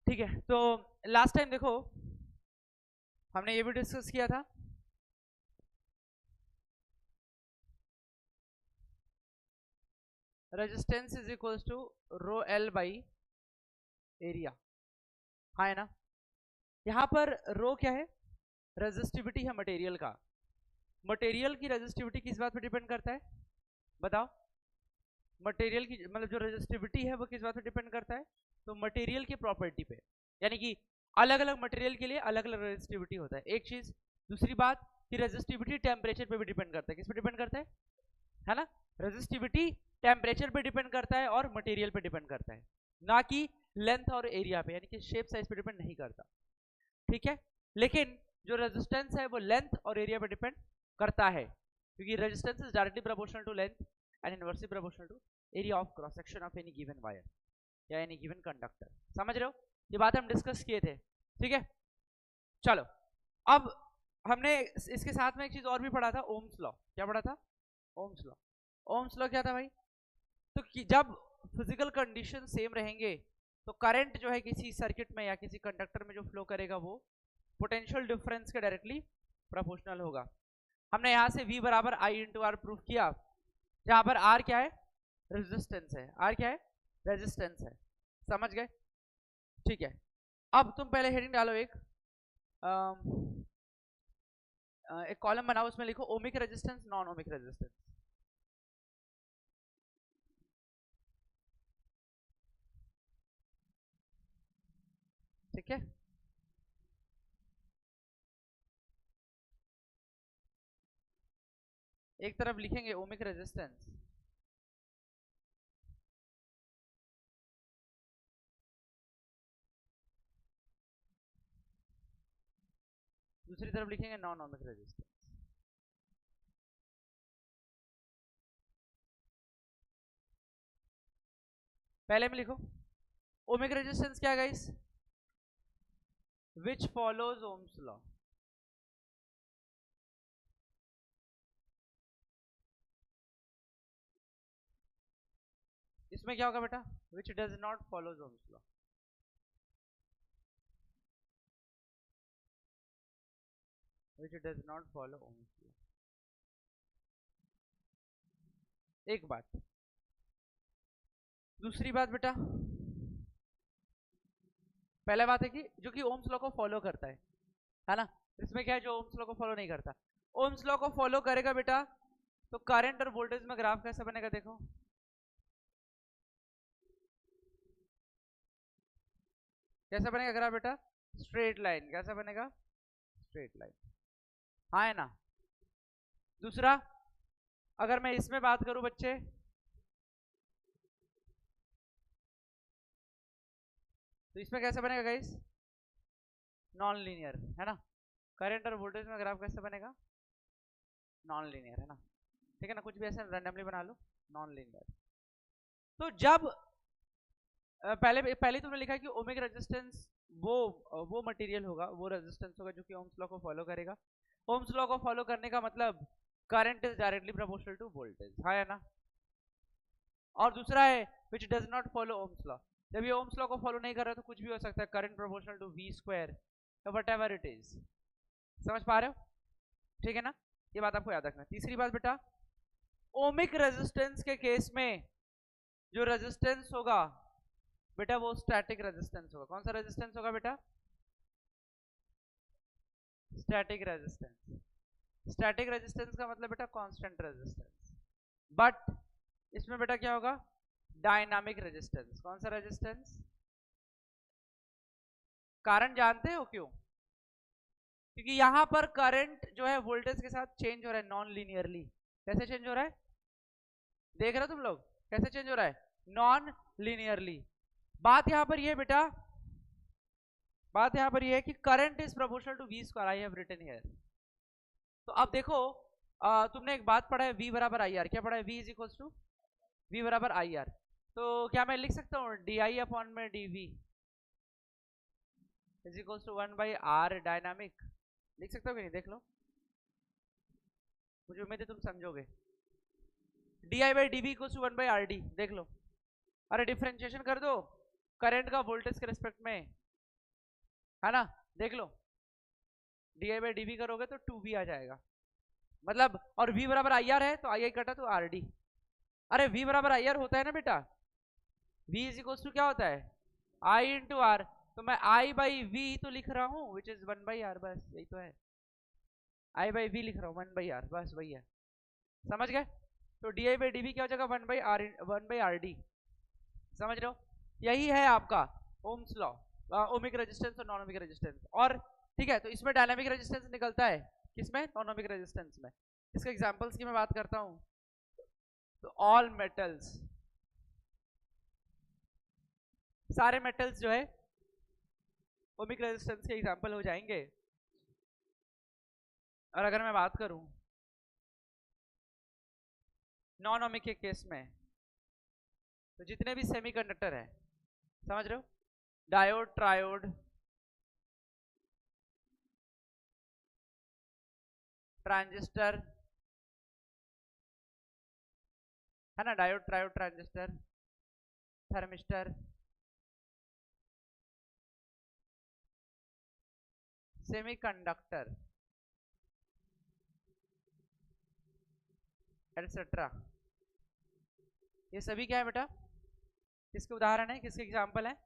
ठीक है, तो लास्ट टाइम देखो हमने ये भी डिस्कस किया था, resistance is equal to rho L by area, हाँ है ना। यहां पर रो क्या है, रेजिस्टिविटी है मटेरियल का। मटेरियल की रेजिस्टिविटी किस बात पे डिपेंड करता है बताओ? मटेरियल की मतलब जो रेजिस्टिविटी है वो किस बात पे डिपेंड करता है? तो मटेरियल की प्रॉपर्टी पे, यानी कि अलग अलग मटेरियल के लिए अलग अलग रेजिस्टिविटी होता है, एक चीज। दूसरी बात कि रेजिस्टिविटी टेम्परेचर पे भी डिपेंड करता है। किस पे डिपेंड करता है ना? रेजिस्टिविटी टेम्परेचर पे डिपेंड करता है और मटेरियल पे डिपेंड करता है, ना कि लेंथ और एरिया पे, यानी कि शेप साइज पे डिपेंड नहीं करता। ठीक है, लेकिन जो रेजिस्टेंस है वो लेंथ और एरिया पे डिपेंड करता है, क्योंकि resistance is directly proportional to length and inversely proportional to area of cross section of any given wire या एनी गिवन कंडक्टर। समझ रहे हो? ये बात हम डिस्कस किए थे। ठीक है, चलो अब हमने इसके साथ में एक चीज और भी पढ़ा था, ओम्स लॉ। क्या पढ़ा था? Ohm's law. ओम्स लॉ क्या था भाई? तो जब फिजिकल कंडीशन सेम रहेंगे तो करंट जो है किसी सर्किट में या किसी कंडक्टर में जो फ्लो करेगा वो पोटेंशियल डिफरेंस के डायरेक्टली प्रोपोर्शनल होगा। हमने यहां से V बराबर आई इंटू आर प्रूफ किया, जहां पर R क्या है? रेजिस्टेंस है। R क्या है? रेजिस्टेंस है। समझ गए? ठीक है, अब तुम पहले हेडिंग डालो, एक कॉलम बनाओ, उसमें लिखो ohmic resistance, non ohmic resistance. ठीक है, एक तरफ लिखेंगे ओमिक रेजिस्टेंस, दूसरी तरफ लिखेंगे नॉन ओमिक रेजिस्टेंस। पहले में लिखो ओमिक रेजिस्टेंस क्या है गाइस? विच फॉलोज ओम्स लॉ। इसमें क्या होगा बेटा? विच does not follows Ohm's law. Which does not follow Ohm's law. एक बात। दूसरी बात बेटा, पहला बात है कि जो कि ओम्स लॉ को फॉलो करता है ना। इसमें क्या है जो ओम्स लॉ को फॉलो नहीं करता? ओम्स लॉ को फॉलो करेगा बेटा तो करंट और वोल्टेज में ग्राफ कैसा बनेगा देखो। कैसा बनेगा ग्राफ बेटा? Straight line. कैसा बनेगा? स्ट्रेट लाइन, हाँ है ना। दूसरा, अगर मैं इसमें बात करूं बच्चे, तो इसमें कैसा बनेगा गाइस? नॉन लीनियर, है ना। करंट और वोल्टेज में ग्राफ कैसे बनेगा? नॉन लीनियर, है ना। ठीक है ना, कुछ भी ऐसे रैंडमली बना लो, नॉन लीनियर। तो जब पहले पहले तुमने लिखा कि ओमेगा रेजिस्टेंस वो मटेरियल होगा, वो रेजिस्टेंस होगा जो कि ओम्स लॉ को फॉलो करेगा। ओम्स लॉ को फॉलो करने का मतलब current is directly proportional to voltage, हाँ है ना। और दूसरा है which does not follow Ohm's law. जब ये ओम्स लॉ को फॉलो नहीं कर रहा तो कुछ भी हो सकता है, current proportional to V square, whatever it is. समझ पा रहे हो? ठीक है ना, ये बात आपको याद रखना। तीसरी बात बेटा, ओमिक रेजिस्टेंस के केस में जो रेजिस्टेंस होगा बेटा वो स्टैटिक रेजिस्टेंस होगा। कौन सा रेजिस्टेंस होगा बेटा? Static resistance. स्टैटिक रेजिस्टेंस का मतलब बेटा कांस्टेंट रेजिस्टेंस। बट इसमें बेटा क्या होगा? Dynamic resistance. कौन सा रेजिस्टेंस? कारण जानते हो क्यों? क्योंकि यहां पर करंट जो है वोल्टेज के साथ चेंज हो रहा है नॉन लीनियरली। कैसे चेंज हो रहा है? देख रहे हो तुम लोग कैसे चेंज हो रहा है? Non linearly. बात यहां पर यह बेटा, बात यहां पर यह है कि current is proportional to V square, I have written here. तो अब देखो, तुमने एक बात पढ़ा है V बराबर आई आर। क्या पढ़ा है? V is equal to V बराबर आई आर। तो क्या मैं लिख सकता हूँ डी आई अपॉन में d V is equal to 1/r dynamic? लिख सकते हो कि नहीं? देख लो, मुझे उम्मीद है तुम समझोगे। D I by D V equal to 1/r d. देख लो, अरे डिफ्रेंशिएशन कर दो करंट का वोल्टेज के रिस्पेक्ट में, है ना, देख लो di/dv करोगे तो 2v आ जाएगा, मतलब, और v बराबर आई आर है तो आई कटा तो आर डी। अरे v बराबर आई आर होता है ना बेटा, v इज इक्वल टू क्या होता है i इंटू आर, तो मैं i बाई v तो लिख रहा हूँ विच इज 1/r, बस यही तो है, i बाई v लिख रहा हूँ 1/r, बस वही है, समझ गए। तो di/dv क्या हो जाएगा 1/r डी, समझ रहे हो, यही है आपका ओम्स लॉ, ओमिक रेजिस्टेंस और नॉन ओमिक रेजिस्टेंस। और ठीक है, तो इसमें डायनामिक रेजिस्टेंस निकलता है किसमें, नॉन ओमिक रेजिस्टेंस में। इसके एग्जांपल्स की मैं बात करता हूं, तो ऑल मेटल्स, सारे मेटल्स जो है ओमिक रेजिस्टेंस के एग्जांपल हो जाएंगे। और अगर मैं बात करूं नॉन ओमिक के केस में, तो जितने भी सेमीकंडक्टर है, समझ रहे हो, डायोड, ट्रायोड, ट्रांजिस्टर, है ना, diode, triode, transistor, thermistor, semiconductor, etcetera, ये सभी क्या है बेटा, किसके उदाहरण है, किसके एग्जांपल है,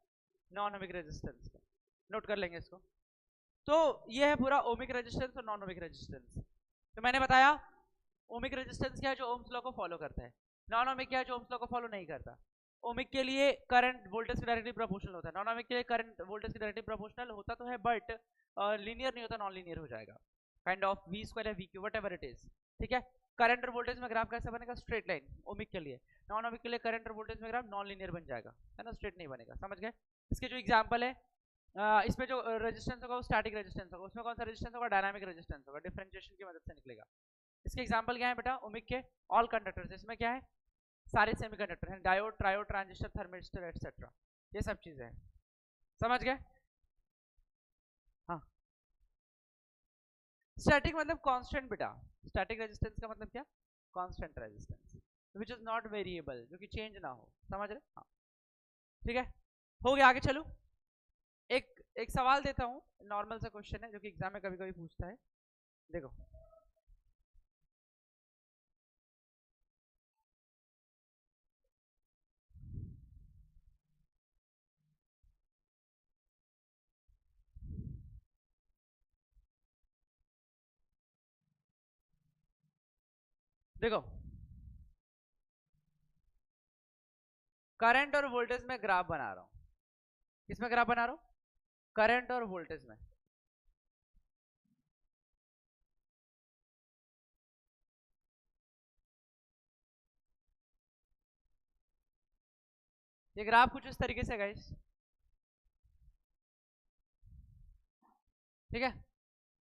नॉन ओमिक रेजिस्टेंस का। नोट कर लेंगे इसको। तो ये है पूरा ओमिक रेजिस्टेंस और नॉन ओमिक रेजिस्टेंस। तो मैंने बताया ओमिक रेजिस्टेंस क्या है, जो ओम्स लॉ को फॉलो करता है, नॉन ओमिक क्या है, जो ओम्स लॉ को फॉलो नहीं करता। ओमिक के लिए करंट वोल्टेज के डायरेक्टली प्रोपोर्शनल होता है, नॉन ओमिक के लिए करंट वोल्टेज के डायरेक्टली प्रोपोर्शनल होता तो है, बट लीनियर नहीं होता, नॉन लीनियर हो जाएगा, काइंड ऑफ v स्क्वायर या vq what ever it is, ठीक है। करंट और वोल्टेज में ग्राफ कैसे बनेगा, स्ट्रेट लाइन ओमिक के लिए, नॉन ओमिक के लिए करंट और वोल्टेज में ग्राफ नॉन लीनियर बन जाएगा, है ना, स्ट्रेट नहीं बनेगा, समझ गए। इसके जो एग्जांपल है, इसमें जो रेजिस्टेंस होगा वो स्टैटिक रेजिस्टेंस होगा, उसमें कौन सा रेजिस्टेंस होगा, डायनामिक रेजिस्टेंस होगा, डिफरेंशिएशन की मदद से निकलेगा। इसके एग्जांपल क्या है बेटा, ओमिक के ऑल कंडक्टर्स, इसमें क्या है, सारे सेमीकंडक्टर हैं, diode, triode, transistor, thermistor etcetera, ये सब चीजें हैं, समझ गए। हाँ, स्टैटिक मतलब कांस्टेंट बेटा, स्टैटिक रेजिस्टेंस का मतलब क्या, constant resistance which is not variable, जो कि चेंज ना हो, समझ रहे। हाँ ठीक है, हो गया, आगे चलो। एक सवाल देता हूं, नॉर्मल सा क्वेश्चन है जो कि एग्जाम में कभी कभी पूछता है, देखो। देखो, करंट और वोल्टेज में ग्राफ बना रहा हूं, किसमें ग्राफ बना रहा हूं, करंट और वोल्टेज में। ये ग्राफ कुछ इस तरीके से गाइस, ठीक है,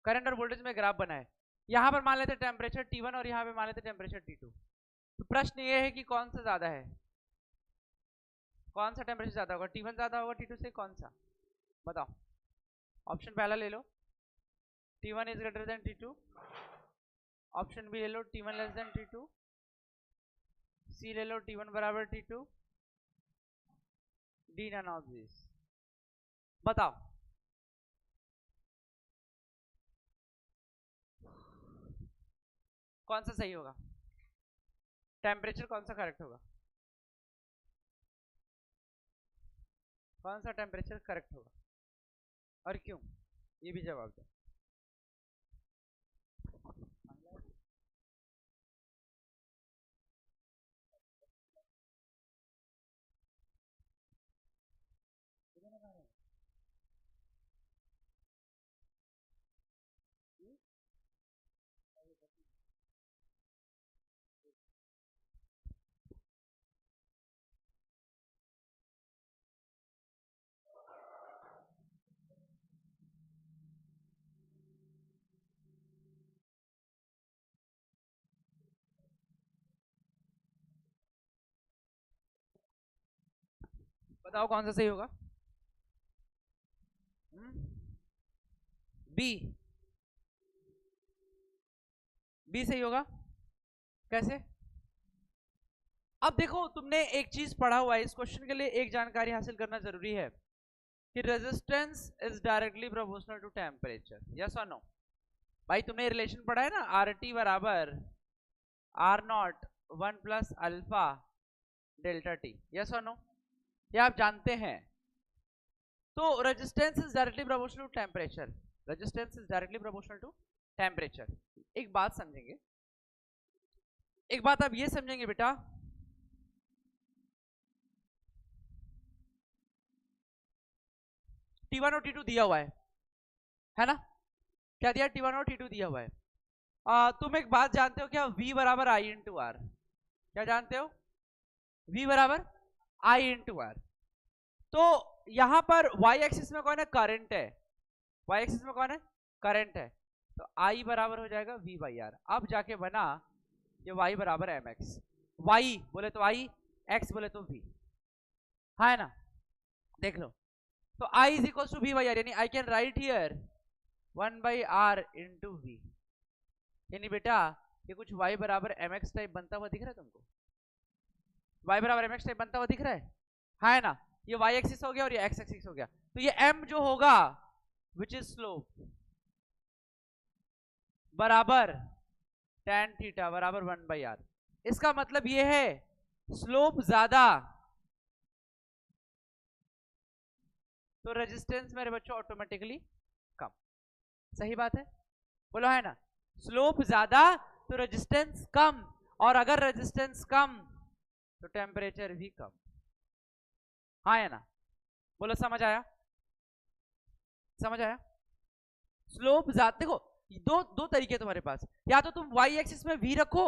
करंट और वोल्टेज में ग्राफ बना है। यहां पर मान लेते टेम्परेचर T1 और यहां पे मान लेते टेम्परेचर T2। तो प्रश्न ये है कि कौन सा ज्यादा है, कौन सा टेम्परेचर ज्यादा होगा, T1 ज्यादा होगा T2 से, कौन सा, बताओ। ऑप्शन पहला ले लो, T1 is greater than T2, option B ले लो T1 लेस देन T2, सी ले लो T1 बराबर T2, D none of this, बताओ। कौन सा सही होगा, टेम्परेचर कौन सा करेक्ट होगा, कौन सा टेम्परेचर करेक्ट होगा और क्यों, ये भी जवाब दो। बताओ कौन सा सही होगा, बी, बी सही होगा, कैसे। अब देखो, तुमने एक चीज पढ़ा हुआ है, इस क्वेश्चन के लिए एक जानकारी हासिल करना जरूरी है। कि resistance is directly proportional to temperature, yes और नो? भाई तुमने रिलेशन पढ़ा है ना, आर टी बराबर R naught 1 plus alpha delta T, yes और नो? ये आप जानते हैं। तो resistance is directly proportional to temperature, resistance is directly proportional to temperature. एक बात समझेंगे, एक बात आप ये समझेंगे बेटा, T1 और T2 दिया हुआ है ना? क्या दिया? T1 और T2 दिया हुआ है। तुम एक बात जानते हो क्या? V बराबर I इंटू आर। क्या जानते हो? V बराबर I इंटू आर। तो यहां पर y एक्सिस में कौन है? करंट है। y एक्सिस में कौन है? करंट है। तो I बराबर हो जाएगा V बाई आर। अब जाके बना ये y बराबर mx। y बोले तो I, x बोले तो v, हाँ है ना? देख लो, तो I is equal to v by R, यानी I can write here 1 by R into V. यानी बेटा ये कुछ y बराबर mx टाइप बनता हुआ दिख रहा है तुमको? y बराबर mx टाइप बनता हुआ दिख रहा है, हाँ है ना? ये y एक्सिस हो गया और ये x एक्सिस हो गया। तो ये m जो होगा विच इज स्लोप बराबर tan थीटा बराबर 1 बाई आर। इसका मतलब ये है स्लोप ज्यादा तो रेजिस्टेंस मेरे बच्चों ऑटोमेटिकली कम। सही बात है, बोलो है ना? स्लोप ज्यादा तो रेजिस्टेंस कम, और अगर रेजिस्टेंस कम तो टेम्परेचर भी कम, हाँ है ना? बोलो समझ आया? समझ आया? स्लोप ज्यादा, देखो दो तरीके तुम्हारे पास, या तो तुम y एक्सिस में v रखो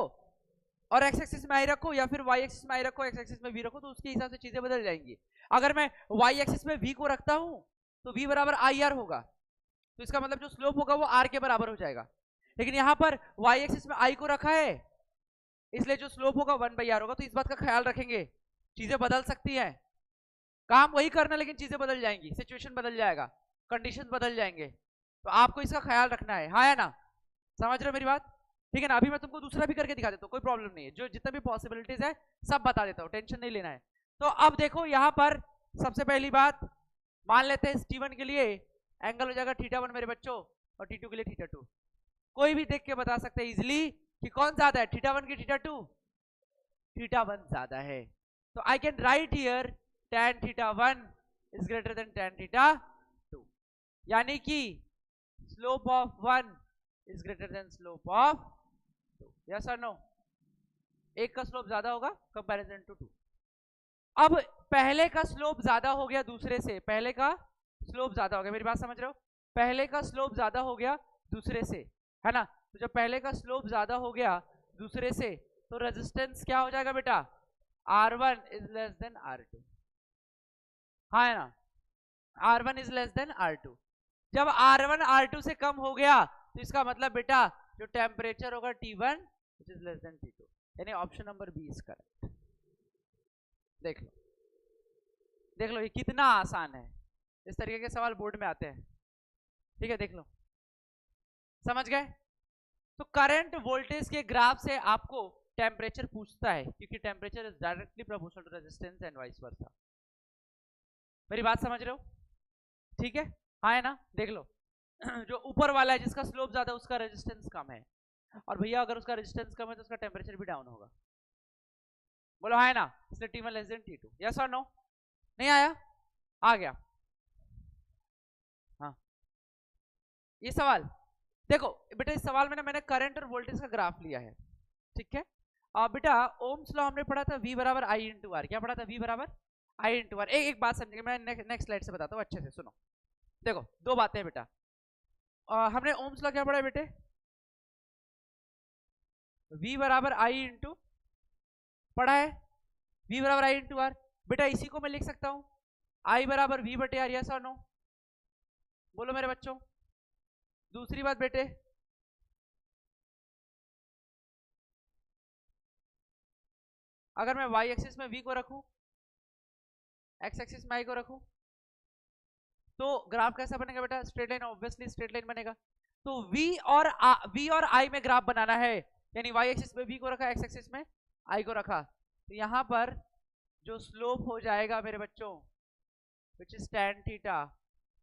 और x एक्सिस में i रखो, या फिर y एक्सिस में i रखो x एक्सिस में v रखो, तो उसके हिसाब से चीजें बदल जाएंगी। अगर मैं y एक्सिस में v को रखता हूं तो v बराबर आई आर होगा, तो इसका मतलब जो स्लोप होगा वो r के बराबर हो जाएगा। लेकिन यहां पर y एक्सिस में i को रखा है, इसलिए जो स्लोप होगा 1 बाई आर होगा। तो इस बात का ख्याल रखेंगे, चीजें बदल सकती हैं, काम वही करना लेकिन चीजें बदल जाएंगी, सिचुएशन बदल जाएगा, कंडीशन बदल जाएंगे, तो आपको इसका ख्याल रखना है, हाँ है ना? समझ रहे हो मेरी बात? ठीक है ना? अभी मैं तुमको दूसरा भी करके दिखा देता हूँ, कोई प्रॉब्लम नहीं है, जो जितना भी पॉसिबिलिटीज है सब बता देता हूँ, टेंशन नहीं लेना है। तो अब देखो यहाँ पर सबसे पहली बात मान लेते हैं T1 के लिए एंगल हो जाएगा θ1 मेरे बच्चों, और T2 के लिए θ2। कोई भी देख के बता सकते हैं इजिली कि कौन ज्यादा है, θ1 की θ2? θ1 ज्यादा है। तो I can write here tan θ1 is greater than tan θ2, यानी कि slope of 1 is greater than slope of 2, yes और नो? एक का स्लोप ज्यादा होगा कंपैरिजन टू 2। अब पहले का स्लोप ज्यादा हो गया दूसरे से, पहले का स्लोप ज्यादा हो गया, मेरी बात समझ रहे हो? पहले का स्लोप ज्यादा हो गया दूसरे से, है ना? तो जब पहले का स्लोप ज्यादा हो गया दूसरे से तो रेजिस्टेंस क्या हो जाएगा बेटा? R1 is less than R2, हाँ है ना? R1 is less than R2। जब R1 R2 से कम हो गया तो इसका मतलब बेटा जो टेम्परेचर होगा T1 which is less than T2, यानी option number B is correct. देख लो, देख लो ये कितना आसान है, इस तरीके के सवाल बोर्ड में आते हैं, ठीक है? देख लो, समझ गए? तो करंट वोल्टेज के ग्राफ से आपको टेम्परेचर पूछता है, क्योंकि temperature is directly proportional to resistance and vice versa. मेरी बात समझ रहे हो? ठीक है, हाँ है ना? देख लो, जो ऊपर वाला है जिसका स्लोप ज्यादा है उसका रेजिस्टेंस कम है, और भैया अगर उसका रेजिस्टेंस कम है तो उसका टेम्परेचर भी डाउन होगा, बोलो हाँ है ना? इसलिए T1 less than T2, yes और नो? नहीं आया? आ गया? हाँ, ये सवाल देखो बेटा, इस सवाल में ना मैंने करंट और वोल्टेज का ग्राफ लिया है, ठीक है? बेटा ओम्स लॉ हमने पढ़ा था, V बराबर I इंटू आर। क्या पढ़ा था? V बराबर I इंटू आर। एक बात समझिए, मैं नेक्स्ट स्लाइड से बताता हूँ, अच्छे से सुनो। देखो दो बातें बेटा, हमने ओम्स लॉ क्या पढ़ा है बेटे? V बराबर I इंटू पढ़ा है, V बराबर I इंटू आर। बेटा इसी को मैं लिख सकता हूँ I बराबर V बटे आर, यस और नो? बोलो मेरे बच्चों। दूसरी बात बेटे, अगर मैं y एक्सिस में V को रखूं, x एक्सिस में I को रखूं, तो ग्राफ कैसा बनेगा बेटा? Straight line, obviously straight line बनेगा। तो V और I में ग्राफ बनाना है, यानी y एक्सिस में V को रखा, x एक्सिस में I को रखा, तो यहां पर जो स्लोप हो जाएगा मेरे बच्चों which is tan theta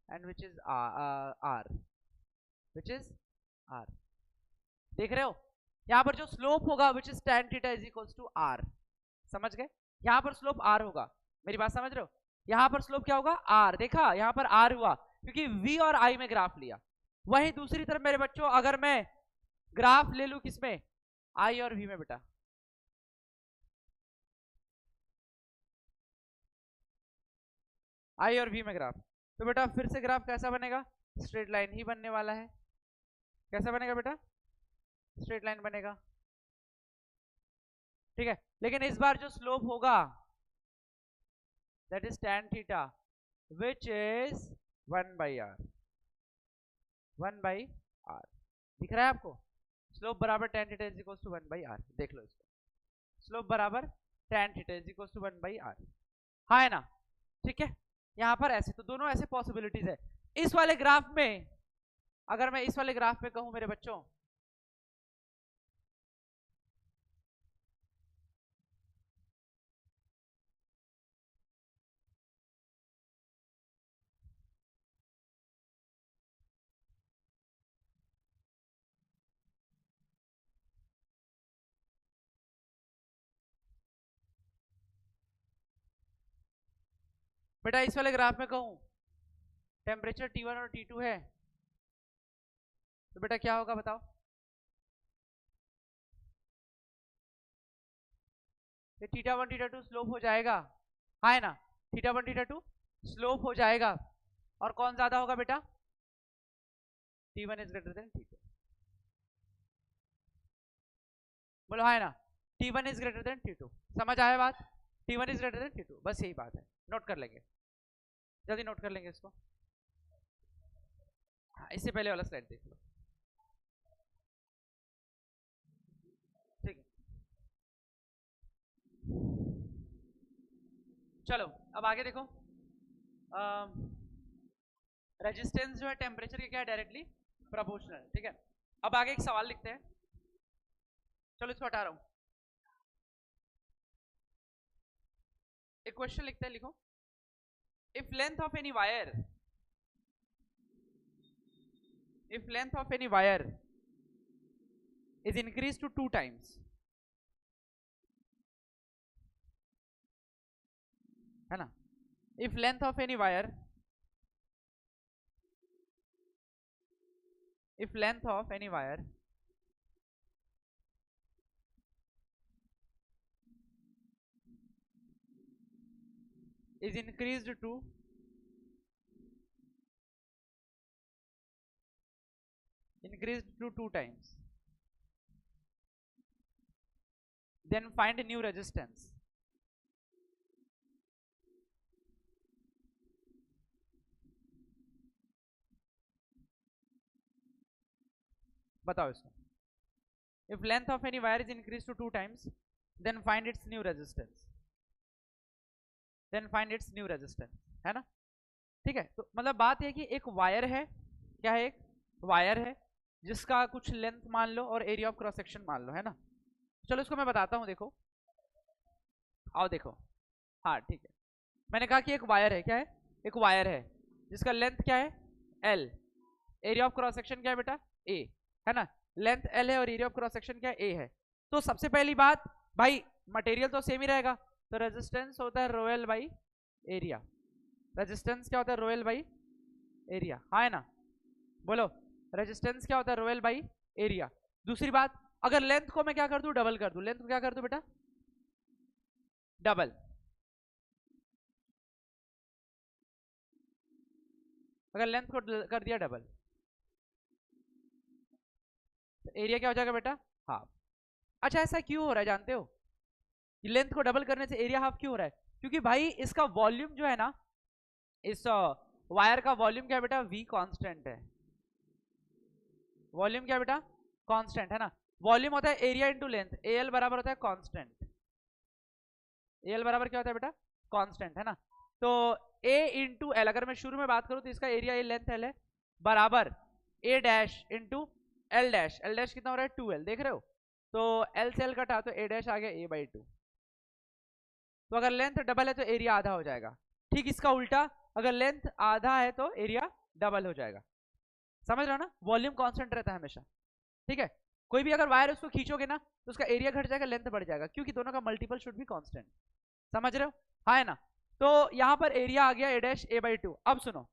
and which is r, which is r. देख रहे हो यहां पर जो स्लोप होगा which is tan theta is equals to r, समझ गए? यहां पर स्लोप r होगा, मेरी बात समझ रहे हो? यहां पर स्लोप क्या होगा? r, देखा यहां पर r हुआ क्योंकि v और i में ग्राफ लिया। वहीं दूसरी तरफ मेरे बच्चों अगर मैं ग्राफ ले लूं किसमें? i और v में बेटा, i और v में ग्राफ, तो बेटा फिर से ग्राफ कैसा बनेगा? स्ट्रेट लाइन ही बनने वाला है। कैसा बनेगा बेटा? स्ट्रेट लाइन बनेगा, ठीक है। लेकिन इस बार जो स्लोप होगा that is tan theta which is 1/r, 1/r। दिख रहा है आपको? स्लोप बराबर tan theta is equal to 1/r। देख लो इसको, स्लोप बराबर tan theta is equal to 1/r, हाँ है ना? ठीक है, यहां पर ऐसे, तो दोनों ऐसे पॉसिबिलिटीज है। इस वाले ग्राफ में अगर मैं इस वाले ग्राफ में कहूं मेरे बच्चों, बेटा इस वाले ग्राफ में कहूं टेम्परेचर T1 और T2 है, तो बेटा क्या होगा बताओ? ये θ1 θ2 स्लोप हो जाएगा, हाँ है ना? θ1 θ2 स्लोप हो जाएगा, और कौन ज्यादा होगा बेटा? T1 is greater than T2। बोलो हाँ है ना? T1 is greater than T2। समझ आया बात? T1 is greater than T2, बस यही बात है। नोट कर लेंगे, जल्दी नोट कर लेंगे इसको। हाँ, इससे पहले वाला स्लाइड देख लो, ठीक है। चलो अब आगे देखो, रेजिस्टेंस जो है टेम्परेचर के क्या है? डायरेक्टली प्रोपोर्शनल, ठीक है। अब आगे एक सवाल लिखते हैं, चलो इसको हटा रहा हूं, एक क्वेश्चन लिखते हैं, लिखो। If length of any wire is increased to 2 times, है ना? If length of any wire is increased to 2 times, then find a new resistance. बताओ इसको। If length of any wire is increased to 2 times, then find its new resistance. है ना? ठीक है, तो मतलब बात यह कि एक वायर है, क्या है? एक वायर है जिसका कुछ लेंथ मान लो और एरिया ऑफ क्रॉस सेक्शन मान लो, है ना? चलो इसको मैं बताता हूं, देखो, आओ देखो, हाँ ठीक है। मैंने कहा कि एक वायर है, क्या है? एक वायर है जिसका लेंथ क्या है? L, area of cross section क्या है बेटा? A, है ना? लेंथ L है और एरिया ऑफ क्रॉस सेक्शन क्या है? A है। तो सबसे पहली बात भाई, मटेरियल तो सेम ही रहेगा, तो रेजिस्टेंस होता है rho L by area. Resistance क्या होता है? रो एल बाई एरिया, हाँ है ना? बोलो, रेजिस्टेंस क्या होता है? Rho L by area. दूसरी बात, अगर लेंथ को मैं क्या कर दूं? डबल कर दूं। लेंथ को क्या कर दूं बेटा? डबल। अगर लेंथ को कर दिया डबल, तो एरिया क्या हो जाएगा बेटा? हाफ। अच्छा, ऐसा क्यों हो रहा है जानते हो? लेंथ को डबल करने से एरिया हाफ क्यों हो रहा है? क्योंकि भाई इसका वॉल्यूम जो है ना, इस वायर का वॉल्यूम क्या है बेटा? V कांस्टेंट है। वॉल्यूम क्या बेटा? कांस्टेंट, है ना? वॉल्यूम होता है एरिया इंटू लेंथ, AL बराबर होता है कांस्टेंट। AL बराबर क्या होता है बेटा? कांस्टेंट, है ना? तो A इंटू L, अगर मैं शुरू में बात करूं तो इसका एरिया, लेंथ L है, बराबर A dash into L dash. L dash कितना हो रहा है? 2L, देख रहे हो? तो L से L कटा तो A डैश आ गया A/2। तो अगर लेंथ डबल है तो एरिया आधा हो जाएगा। ठीक इसका उल्टा, अगर लेंथ आधा है तो एरिया डबल हो जाएगा। समझ रहे हो ना, वॉल्यूम कांस्टेंट रहता है हमेशा, ठीक है। कोई भी अगर वायर उसको खींचोगे ना तो उसका एरिया घट जाएगा, लेंथ बढ़ जाएगा, क्योंकि दोनों का मल्टीपल शुड बी कांस्टेंट। समझ रहे हो, हाँ है ना। तो यहां पर एरिया आ गया a डैश a बाई 2। अब सुनो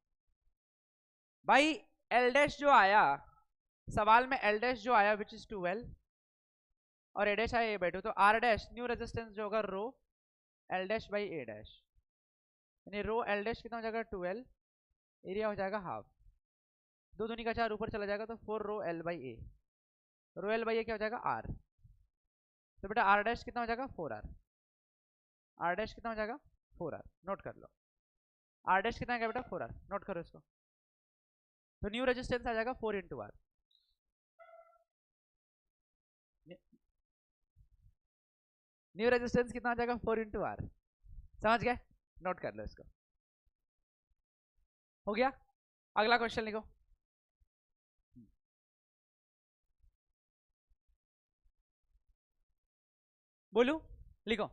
भाई, l डैश जो आया सवाल में, l डैश जो आया विच इज 2l और a डैश आया a बाई 2, तो r डैश न्यू रेजिस्टेंस जो होगा रो l dash by a dash, यानी रो l डैश कितना हो जाएगा 2l, एरिया हो जाएगा हाफ, 2 दूनी का 4 ऊपर चला जाएगा तो 4 rho l by a, rho l by a क्या हो जाएगा r, तो बेटा r डैश कितना हो जाएगा 4r, r डैश कितना हो जाएगा 4r, नोट कर लो, r डैश कितना है बेटा 4r, नोट करो इसको। तो न्यू रेजिस्टेंस आ जाएगा 4 इंटू आर, न्यू रेजिस्टेंस कितना आ जाएगा 4 इंटू आर, समझ गए, नोट कर लो इसको। हो गया, अगला क्वेश्चन लिखो। बोलू, लिखो,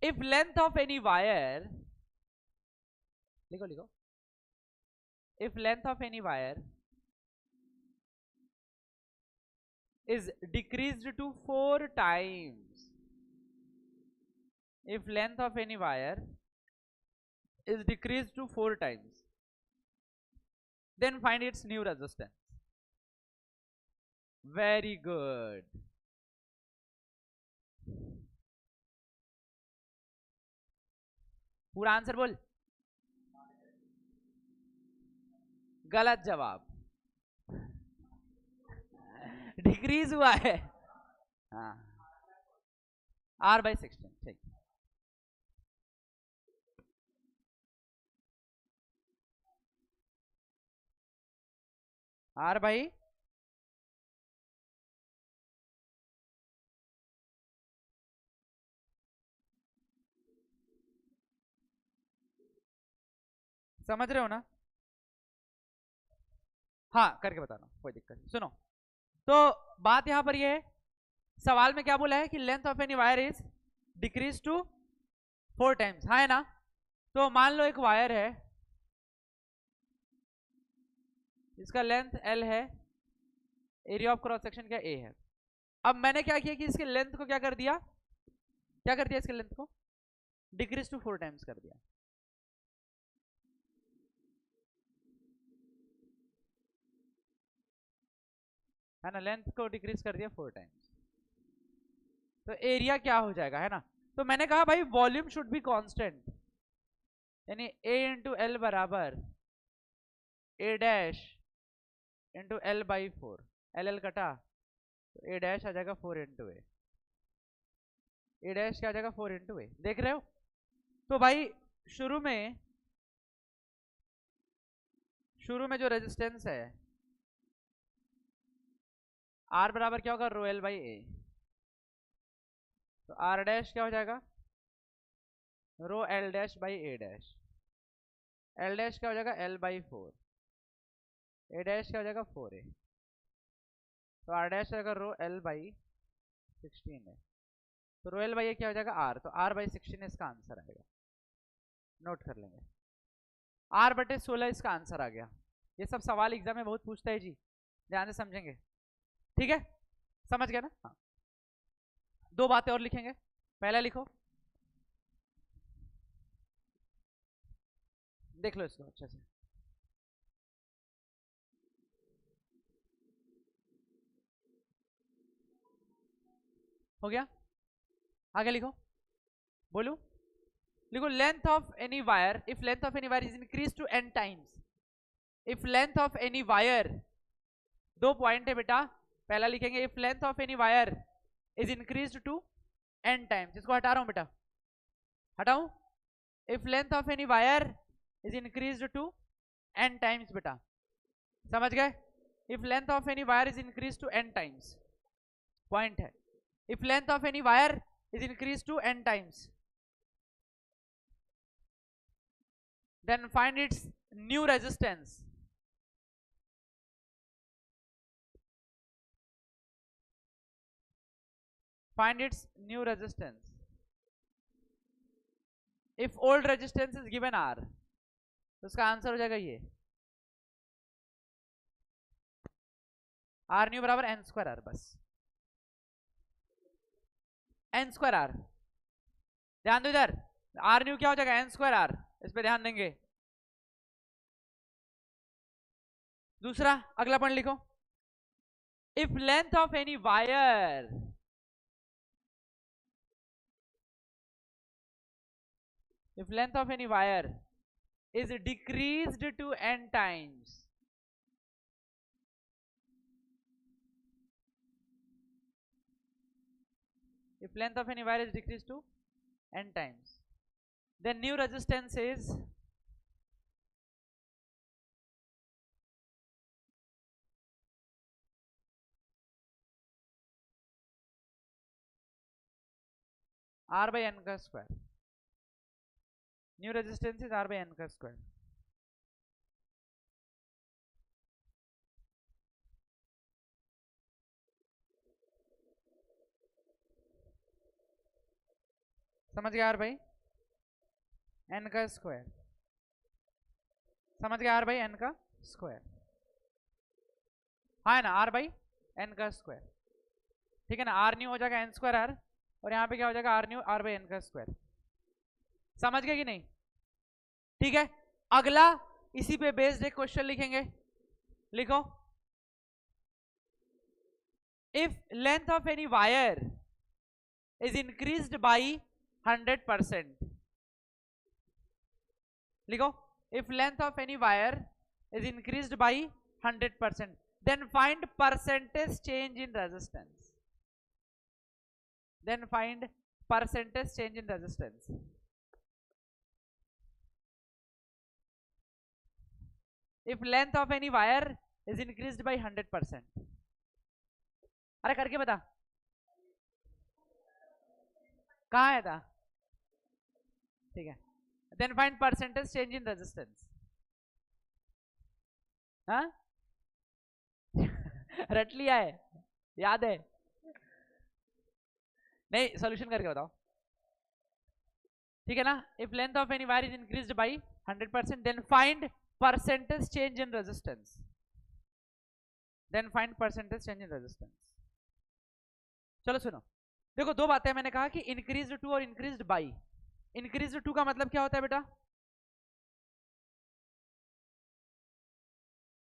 if length of any wire, लिखो लिखो, if length of any wire is decreased to 4 times, if length of any wire is decreased to 4 times, then find its new resistance. Very good. पूरा answer बोल। गलत जवाब, decrease हुआ है, हाँ, r by 16, ठीक। r बाई समझ रहे हो ना, हाँ करके बताना, कोई दिक्कत नहीं। सुनो, तो बात यहां पर ये है, सवाल में क्या बोला है कि length of any wire is decrease to 4 times, हाँ है ना। तो मान लो एक वायर है, इसका लेंथ l है, एरिया ऑफ क्रॉस सेक्शन क्या a है। अब मैंने क्या किया कि इसके लेंथ को क्या कर दिया, क्या कर दिया, इसके लेंथ को डिक्रीज टू 4 टाइम्स कर दिया, है ना, लेंथ को डिक्रीज कर दिया 4 टाइम्स, तो एरिया क्या हो जाएगा, है ना। तो मैंने कहा भाई वॉल्यूम शुड बी कांस्टेंट, यानी a इंटू एल बराबर a dash into L by 4, L कटा तो a डैश आ जाएगा 4 इंटू ए, ए डैश क्या आ जाएगा 4 इंटू ए, देख रहे हो। तो भाई शुरू में जो रेजिस्टेंस है R बराबर क्या होगा रो एल बाई ए, तो R डैश क्या हो जाएगा rho L dash by A dash, L dash क्या हो जाएगा एल बाई 4, ए डैश क्या हो जाएगा 4a, तो R डैश जाएगा रो एल बाई 16 है, तो रो एल बाई ए क्या हो जाएगा R, तो R बाई 16 इसका आंसर आएगा, नोट कर लेंगे, R बटे 16 इसका आंसर आ गया। ये सब सवाल एग्जाम में बहुत पूछता है जी, ध्यान से समझेंगे, ठीक है, समझ गया ना। हाँ, 2 बातें और लिखेंगे, पहला लिखो, देख लो इसको अच्छे से, हो गया, आगे लिखो, बोलू, लिखो, length of any wire, if length of any wire is increase to n times, if length of any wire, 2 point है बेटा, पहला लिखेंगे if length of any wire is increase to n times, इसको हटा रहा हूं बेटा, हटाऊं, if length of any wire is increase to n times, बेटा समझ गए, if length of any wire is increase to n times, point है, if length of any wire is increased to n times, then find its new resistance. Find its new resistance. If old resistance is given R, तो उसका answer हो जाएगा ये are new बराबर N square are, बस N square are. ध्यान दो इधर, आर न्यू क्या हो जाएगा, एन स्क्वायर आर, इस पे ध्यान देंगे। दूसरा अगला पॉइंट लिखो, if length of any wire is decreased to n times, if length of any wire is decreased to n times, then new resistance is r by n का square. New resistance is r by n का square. समझ गया, r by n का square, समझ गया, r by n का square, हाँ है ना, r by n का स्क्वायर, ठीक है ना। r न्यू हो जाएगा n स्क्वायर r, और यहाँ पे क्या हो जाएगा r new r by n का स्क्वायर। समझ गए कि नहीं, ठीक है। अगला इसी पे बेस्ड एक क्वेश्चन लिखेंगे, लिखो, if length of any wire is increased by 100%, लिखो, if length of any wire is increased by 100%, then find percentage change in resistance, then find percentage change in resistance। if length of any wire is increased by 100%, अरे करके बता, कहाँ है था, ठीक है, then find percentage change in resistance। हाँ रट लिया है, याद है, नहीं सॉल्यूशन करके बताओ, ठीक है ना। if length of any wire is increased by 100%, then find percentage change in resistance, then find percentage change in resistance। चलो सुनो, देखो दो बातें मैंने कहा कि इंक्रीज्ड टू और इंक्रीज्ड बाई। इंक्रीज्ड टू का मतलब क्या होता है बेटा,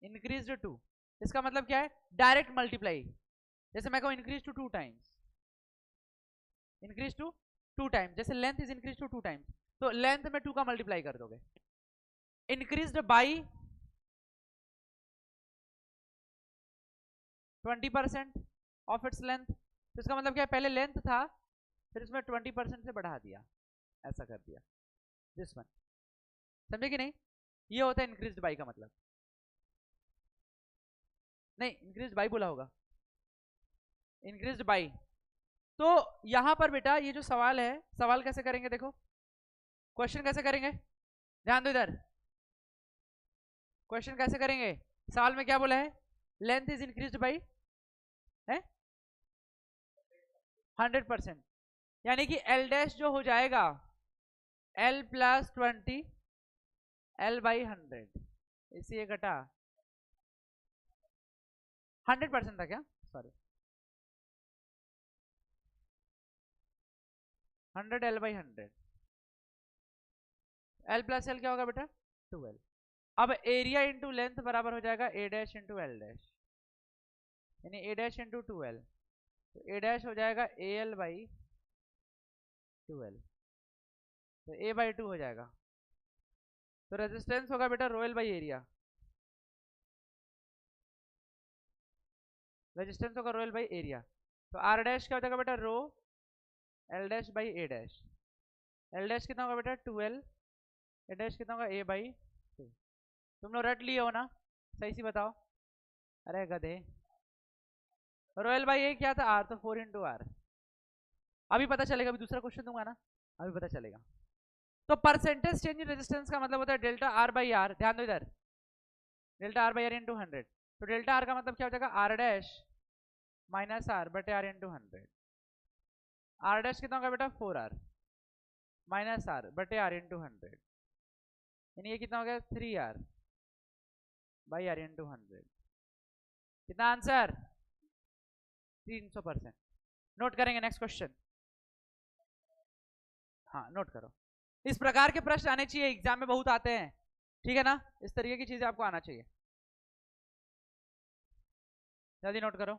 इंक्रीज्ड टू, इसका मतलब क्या है, डायरेक्ट मल्टीप्लाई। जैसे मैं कहूं increase to 2 times, increase to 2 times, जैसे length is increase to 2 times, तो लेंथ में 2 का मल्टीप्लाई कर दोगे। Increased by 20% of its length, तो इसका मतलब क्या है, पहले लेंथ था, फिर इसमें 20% से बढ़ा दिया, ऐसा कर दिया, दिस वन, समझे कि नहीं। ये होता है इंक्रीज्ड बाई का मतलब, नहीं इंक्रीज्ड बाई बोला होगा, इंक्रीज्ड बाई। तो यहां पर बेटा ये जो सवाल है, सवाल कैसे करेंगे, देखो क्वेश्चन कैसे करेंगे, ध्यान दो इधर, क्वेश्चन कैसे करेंगे। सवाल में क्या बोला है, लेंथ इज इंक्रीज्ड बाई 100%, यानी कि एल डैश जो हो जाएगा L प्लस 20 L बाई 100, इसी घटा 100% था क्या, sorry 100 L by 100, L plus L क्या होगा बेटा 12। अब एरिया इंटू लेंथ बराबर हो जाएगा A dash into L dash, यानी A डैश इंटू 2L, तो A डैश हो जाएगा AL बाई 2L, तो A बाई 2 हो जाएगा। तो रेजिस्टेंस होगा बेटा rho L by area, resistance होगा रो एल बाई एरिया, तो आर डैश क्या हो जाएगा बेटा rho L dash by A dash, L dash कितना होगा बेटा 2L, ए डैश कितना होगा A बाई 2। तुम लोग रट लिए हो ना, सही सी बताओ, अरे गधे, रो एल बाई ए क्या था R, तो 4 इंटू आर। अभी पता चलेगा, अभी दूसरा क्वेश्चन दूंगा ना, अभी पता चलेगा। तो परसेंटेज चेंज इन रेजिस्टेंस का मतलब होता है डेल्टा आर बाई आर, ध्यान दो इधर, delta R by R into 100, तो डेल्टा आर का मतलब क्या हो जाएगा आर डैश माइनस आर बटे आर इंटू 100, आर डैश कितना होगा बेटा 4R माइनस आर बटे आर इंटू 100, यानी ये कितना हो गया 3R बाई आर इंटू 100। कितना आंसर 300%। नोट करेंगे नेक्स्ट क्वेश्चन। हाँ नोट करो। इस प्रकार के प्रश्न आने चाहिए, एग्जाम में बहुत आते हैं, ठीक है ना। इस तरीके की चीजें आपको आना चाहिए। जल्दी नोट करो।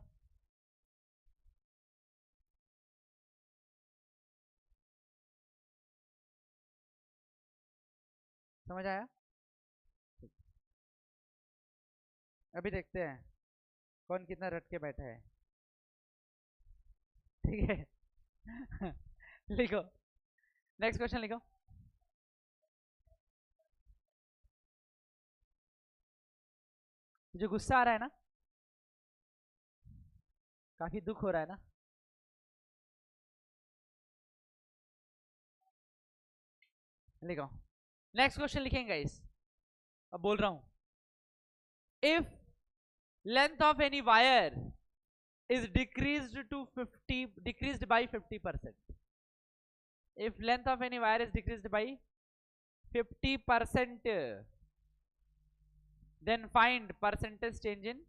समझ आया? अभी देखते हैं कौन कितना रट के बैठा है, ठीक है। लिखो नेक्स्ट क्वेश्चन लिखो। जो गुस्सा आ रहा है ना, काफी दुख हो रहा है ना, लिखो नेक्स्ट क्वेश्चन लिखेंगे इस। अब बोल रहा हूं, if length of any wire is decreased to 50 decreased by 50%. If length of any wire is decreased by 50%, then find percentage change in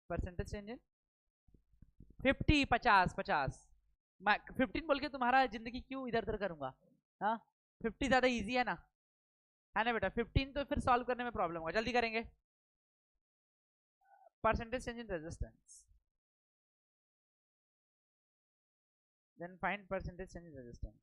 50 50 50। मैं 15 बोल के तुम्हारा जिंदगी क्यों इधर उधर करूंगा? हाँ 50 ज्यादा इजी है ना बेटा। 15 तो फिर सॉल्व करने में प्रॉब्लम होगा, जल्दी करेंगे। Percentage change in resistance, then find percentage change in resistance।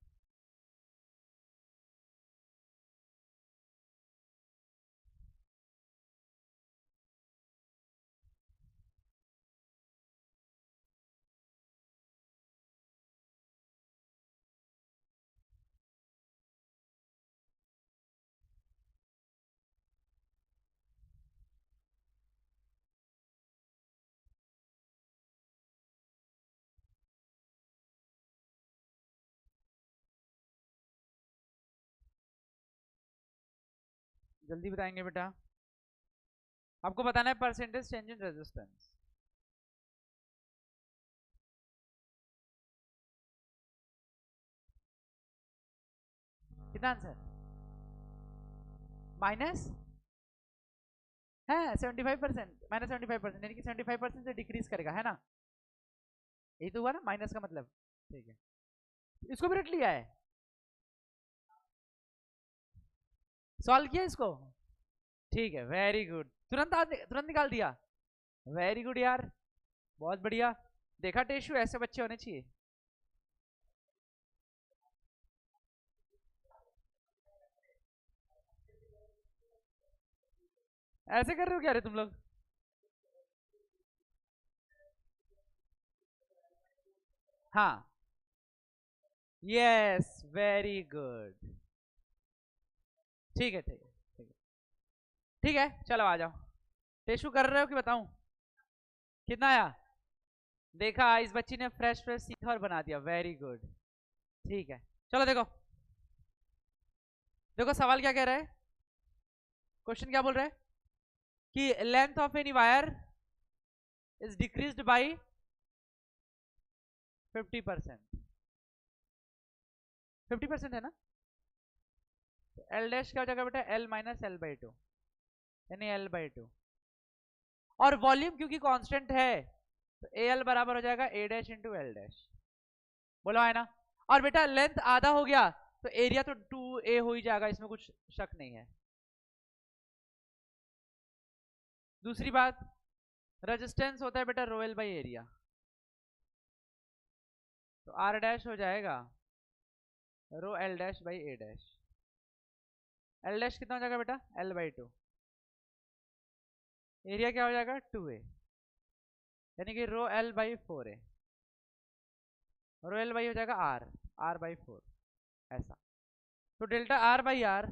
जल्दी बताएंगे बेटा, आपको बताना है परसेंटेज चेंज इन रेजिस्टेंस। कितना आंसर माइनस है 75%, -75%, यानी कि 75% से डिक्रीज करेगा, है ना। यही तो हुआ ना माइनस का मतलब, ठीक है। इसको भी रट लिया है, सॉल्व किया इसको, ठीक है, वेरी गुड। तुरंत निकाल दिया, वेरी गुड यार, बहुत बढ़िया। देखा टेशु, ऐसे बच्चे होने चाहिए। ऐसे कर रहे हो क्या रे तुम लोग? हाँ यस वेरी गुड, ठीक है ठीक है ठीक है ठीक है। चलो आ जाओ। टेशु कर रहे हो कि बताऊं? कितना आया? देखा, इस बच्ची ने फ्रेश फ्रेश सीखा और बना दिया, वेरी गुड, ठीक है। चलो देखो, देखो सवाल क्या कह रहा है, क्वेश्चन क्या बोल रहा है कि length of any wire is decreased bye 50%। 50% है ना, एल डैश क्या हो जाएगा बेटा, L minus L by two, यानी एल बाई टू। और वॉल्यूम क्योंकि कांस्टेंट है तो ए एल बराबर हो जाएगा ए डैश इंटू एल डैश, बोलो है ना। और बेटा लेंथ आधा हो गया तो एरिया तो 2a हो ही जाएगा, इसमें कुछ शक नहीं है। दूसरी बात, रेजिस्टेंस होता है बेटा रो एल बाई एरिया, तो आर डैश हो जाएगा rho L dash by A dash. L dash कितना हो जाएगा बेटा, एल बाई टू, एरिया क्या हो जाएगा 2a, यानी कि rho L by 4a, rho L by हो जाएगा आर, आर बाई 4, ऐसा। तो डेल्टा आर बाई आर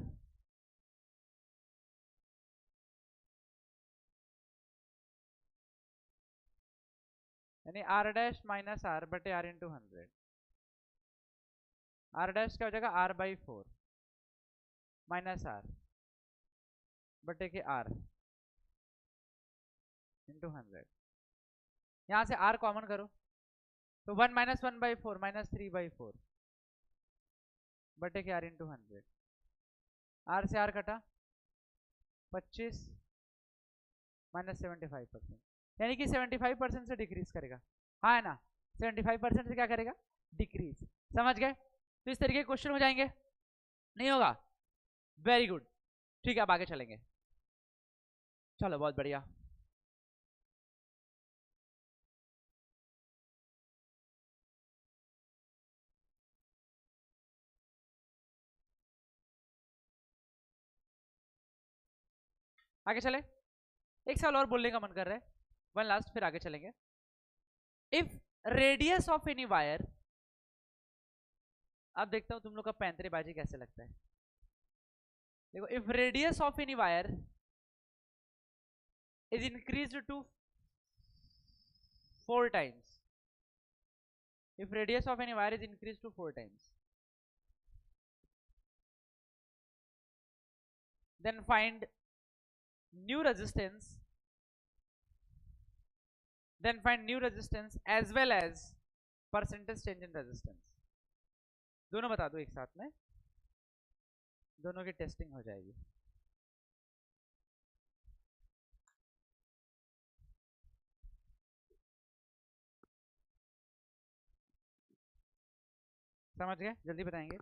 यानी आर डैश माइनस आर बटे आर इंटू 100, आर डैश क्या हो जाएगा आर बाई 4 माइनस आर बटे के आर इंटू 100। यहां से आर कॉमन करो तो 1 माइनस 1 बाई 4 माइनस 3 बाई 4 बटे के आर इंटू 100। आर से आर कटा 25 माइनस 75%, यानी कि 75% से डिक्रीज करेगा, हाँ है ना, 75% से क्या करेगा, डिक्रीज। समझ गए? तो इस तरीके के क्वेश्चन हो जाएंगे, नहीं होगा? वेरी गुड, ठीक है, अब आगे चलेंगे। चलो बहुत बढ़िया। आगे चले, एक सवाल और बोलने का मन कर रहा है, वन लास्ट, फिर आगे चलेंगे। If radius of any wire, अब देखता हूं तुम लोग का पैंतरेबाजी कैसे लगता है। देखो, if radius of any wire is increased to 4 times, if radius of any wire is increased to 4 times, then find new resistance, as well as percentage change in resistance। दोनों बता दो एक साथ में, दोनों की टेस्टिंग हो जाएगी। समझ गए? जल्दी बताएंगे।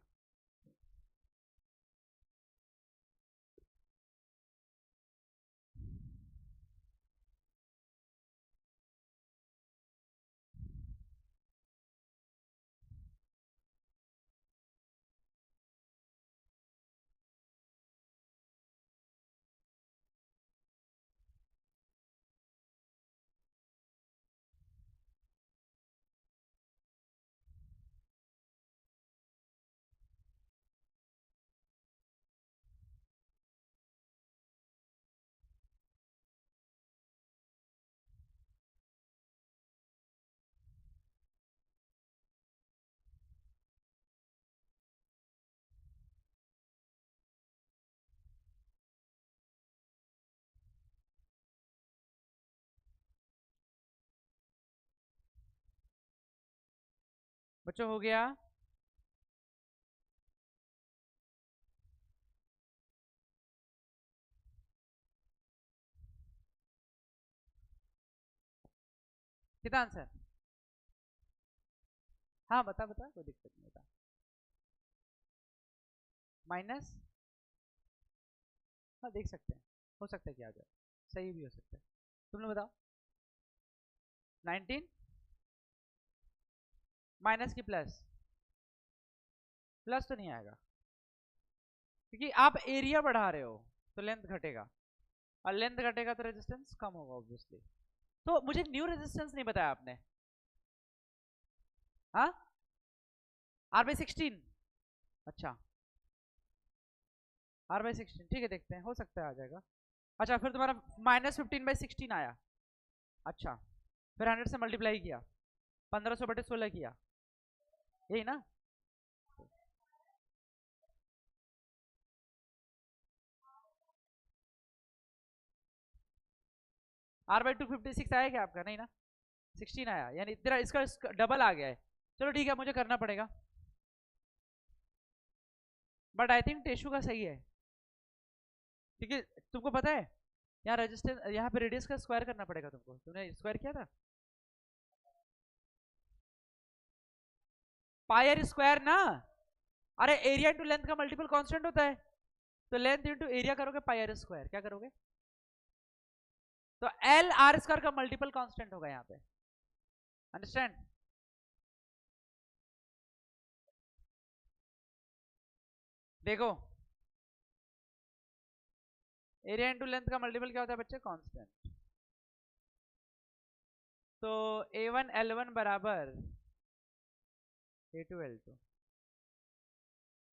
बच्चों हो गया? कितना आंसर? हाँ बता बता, कोई दिक्कत नहीं, बता। माइनस, हाँ देख सकते हैं, हो सकता है क्या आ जाए, सही भी हो सकता है। तुम लोग बताओ। 19 माइनस की प्लस, प्लस तो नहीं आएगा, क्योंकि आप एरिया बढ़ा रहे हो तो लेंथ घटेगा, और लेंथ घटेगा तो रेजिस्टेंस कम होगा ऑब्वियसली। तो मुझे न्यू रेजिस्टेंस नहीं बताया आपने, हाँ? R/16, अच्छा, R/16, ठीक है, देखते हैं, हो सकता है आ जाएगा। अच्छा, फिर तुम्हारा -15/16 आया, अच्छा, फिर 100 से मल्टीप्लाई किया, 1500/16 किया, यही ना? R/256 आया क्या आपका? नहीं ना, 16 आया, यानी तेरा इसका डबल आ गया है। चलो ठीक है, मुझे करना पड़ेगा, बट आई थिंक टेशु का सही है, क्योंकि तुमको पता है यहाँ रेजिस्टेंस, यहाँ पे रेडियस का स्क्वायर करना पड़ेगा तुमको, तुमने स्क्वायर किया था? पाई आर स्क्वायर ना, अरे एरिया इंटू लेंथ का मल्टीपल कांस्टेंट होता है, तो लेंथ इंटू एरिया करोगे पाई आर स्क्वायर, क्या करोगे? तो एल आर स्क्वायर का मल्टीपल कांस्टेंट होगा यहाँ पे, अंडरस्टैंड? देखो, एरिया इंटू लेंथ का मल्टीपल क्या होता है बच्चे? कांस्टेंट। तो A1 L1 बराबर A2 L2,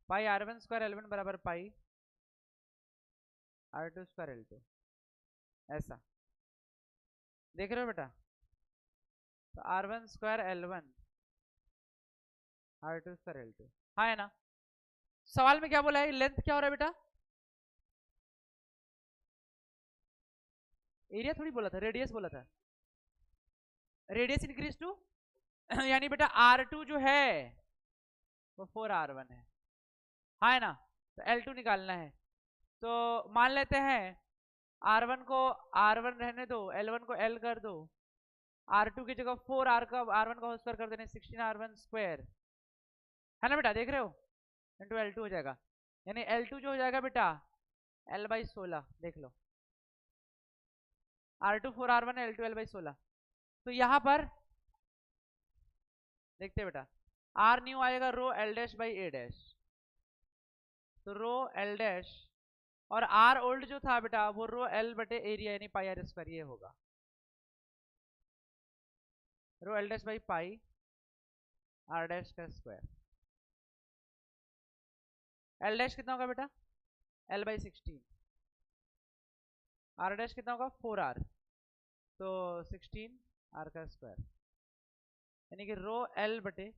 पाई R1 स्क्वायर L1 बराबर पाई R2 स्क्वायर L2, ऐसा देख रहे हो बेटा? तो R1 square L1 R2 square L2, हाँ है ना? सवाल में क्या बोला है, लेंथ क्या हो रहा है बेटा? एरिया थोड़ी बोला था, रेडियस बोला था, रेडियस इंक्रीज टू यानी बेटा R2 जो है वो 4R1 है, हाँ है ना? तो L2 निकालना है, तो मान लेते हैं R1 को R1 रहने दो, L1 को L कर दो, R2 की जगह 4 R1 का होल स्क्वायर कर देने 16 R1 स्क्वायर, है ना बेटा, देख रहे हो, इंटू L2 हो जाएगा, यानी L2 जो हो जाएगा बेटा L/16, देख लो, R2 4 R1 L2 L/16। तो यहां पर देखते हैं बेटा, R न्यू आएगा रो L dash by A dash, तो रो L डैश, और R ओल्ड जो था बेटा वो रो L बटे एरिया यानी पाई R स्क्वायर, ये होगा रो L dash by pi R dash का स्क्वायर। L डैश कितना होगा बेटा L/16, R डैश कितना होगा 4R, तो 16 R का स्क्वायर, यानी कि रो L बटे,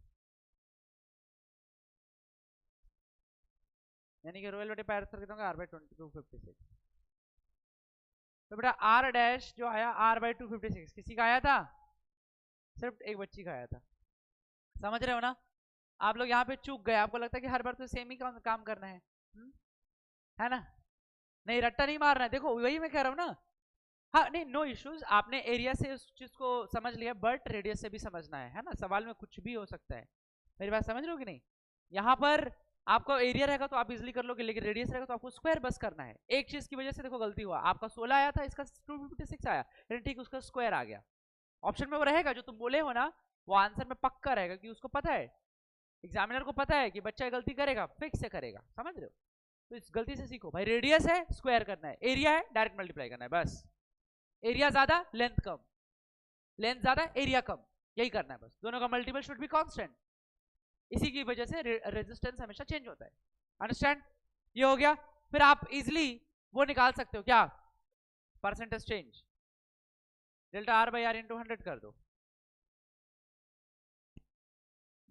यानी कि रो L बटे पाई R स्क्वायर कितना होगा R/256। तो बेटा R डैश जो आया R/256 किसी का आया था, सिर्फ एक बच्ची का आया था, समझ रहे हो ना। आप लोग यहाँ पे चूक गए, आपको लगता है कि हर बार तो सेम ही काम करना है ना, नहीं रट्टा नहीं मारना है, देखो वही मैं कह रहा हूँ ना। हाँ नहीं, नो इश्यूज, आपने एरिया से उस चीज को समझ लिया, बट रेडियस से भी समझना है ना, सवाल में कुछ भी हो सकता है, मेरी बात समझ रहे हो कि नहीं। यहाँ पर आपका एरिया रहेगा तो आप इजिली कर लोगे, लेकिन रेडियस रहेगा तो आपको स्क्वायर बस करना है। एक चीज की वजह से देखो गलती हुआ, आपका 16 आया था, इसका 256 आया, लेकिन ठीक उसका स्क्वायर आ गया, ऑप्शन में वो रहेगा जो तुम बोले हो ना, वो आंसर में पक्का रहेगा, कि उसको पता है, एग्जामिनर को पता है कि बच्चा गलती करेगा, फिक्स से करेगा, समझ रहे हो। तो इस गलती से सीखो भाई, रेडियस है स्क्वायर करना है, एरिया है डायरेक्ट मल्टीप्लाई करना है, बस एरिया ज्यादा लेंथ कम, लेंथ ज्यादा एरिया कम, यही करना है बस, दोनों का मल्टीपल शुड बी कांस्टेंट, इसी की वजह से रेजिस्टेंस हमेशा चेंज होता है, अंडरस्टैंड। ये हो गया, फिर आप इजिली वो निकाल सकते हो क्या, percentage change, delta R/R into 100 कर दो,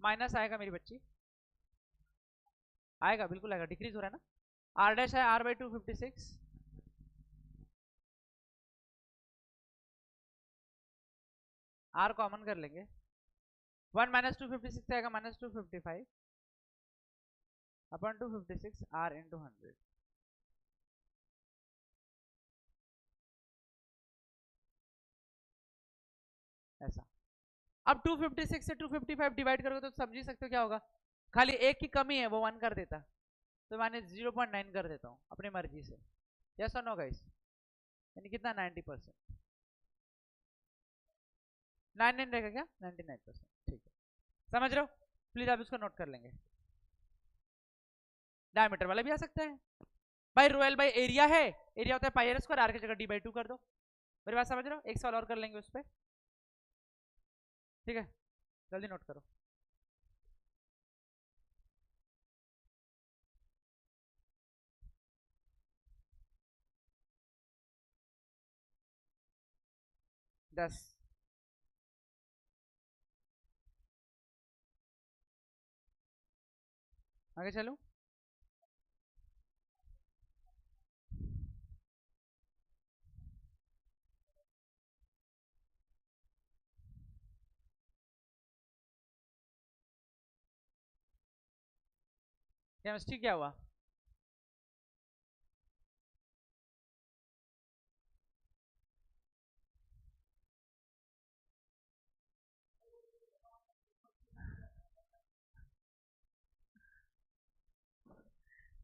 माइनस आएगा मेरी बच्ची, आएगा बिल्कुल आएगा, डिक्रीज हो रहा है ना, R डैश है R/256, R कॉमन कर लेंगे, 1 माइनस 256 आएगा -255 अपन 256 R इंटू 100, ऐसा। अब 256 से 255 डिवाइड करोगे तो समझ ही सकते हो क्या होगा, खाली एक की कमी है वो 1 कर देता, तो मैंने 0.9 कर देता हूँ अपनी मर्जी से, यस और नो गाइस, यानी कितना 90%, 99 रहेगा क्या 99%, ठीक है, समझ रहे हो, प्लीज आप इसको नोट कर लेंगे। डायमीटर वाला भी आ सकता है भाई, रो L बाई एरिया है, एरिया होता है पाई R स्क्वायर, R की जगह D/2 कर दो, मेरी बात समझ रहे हो, एक सवाल और कर लेंगे उस पर, ठीक है, जल्दी नोट करो। दस, आगे चलो, केमिस्ट्री क्या हुआ,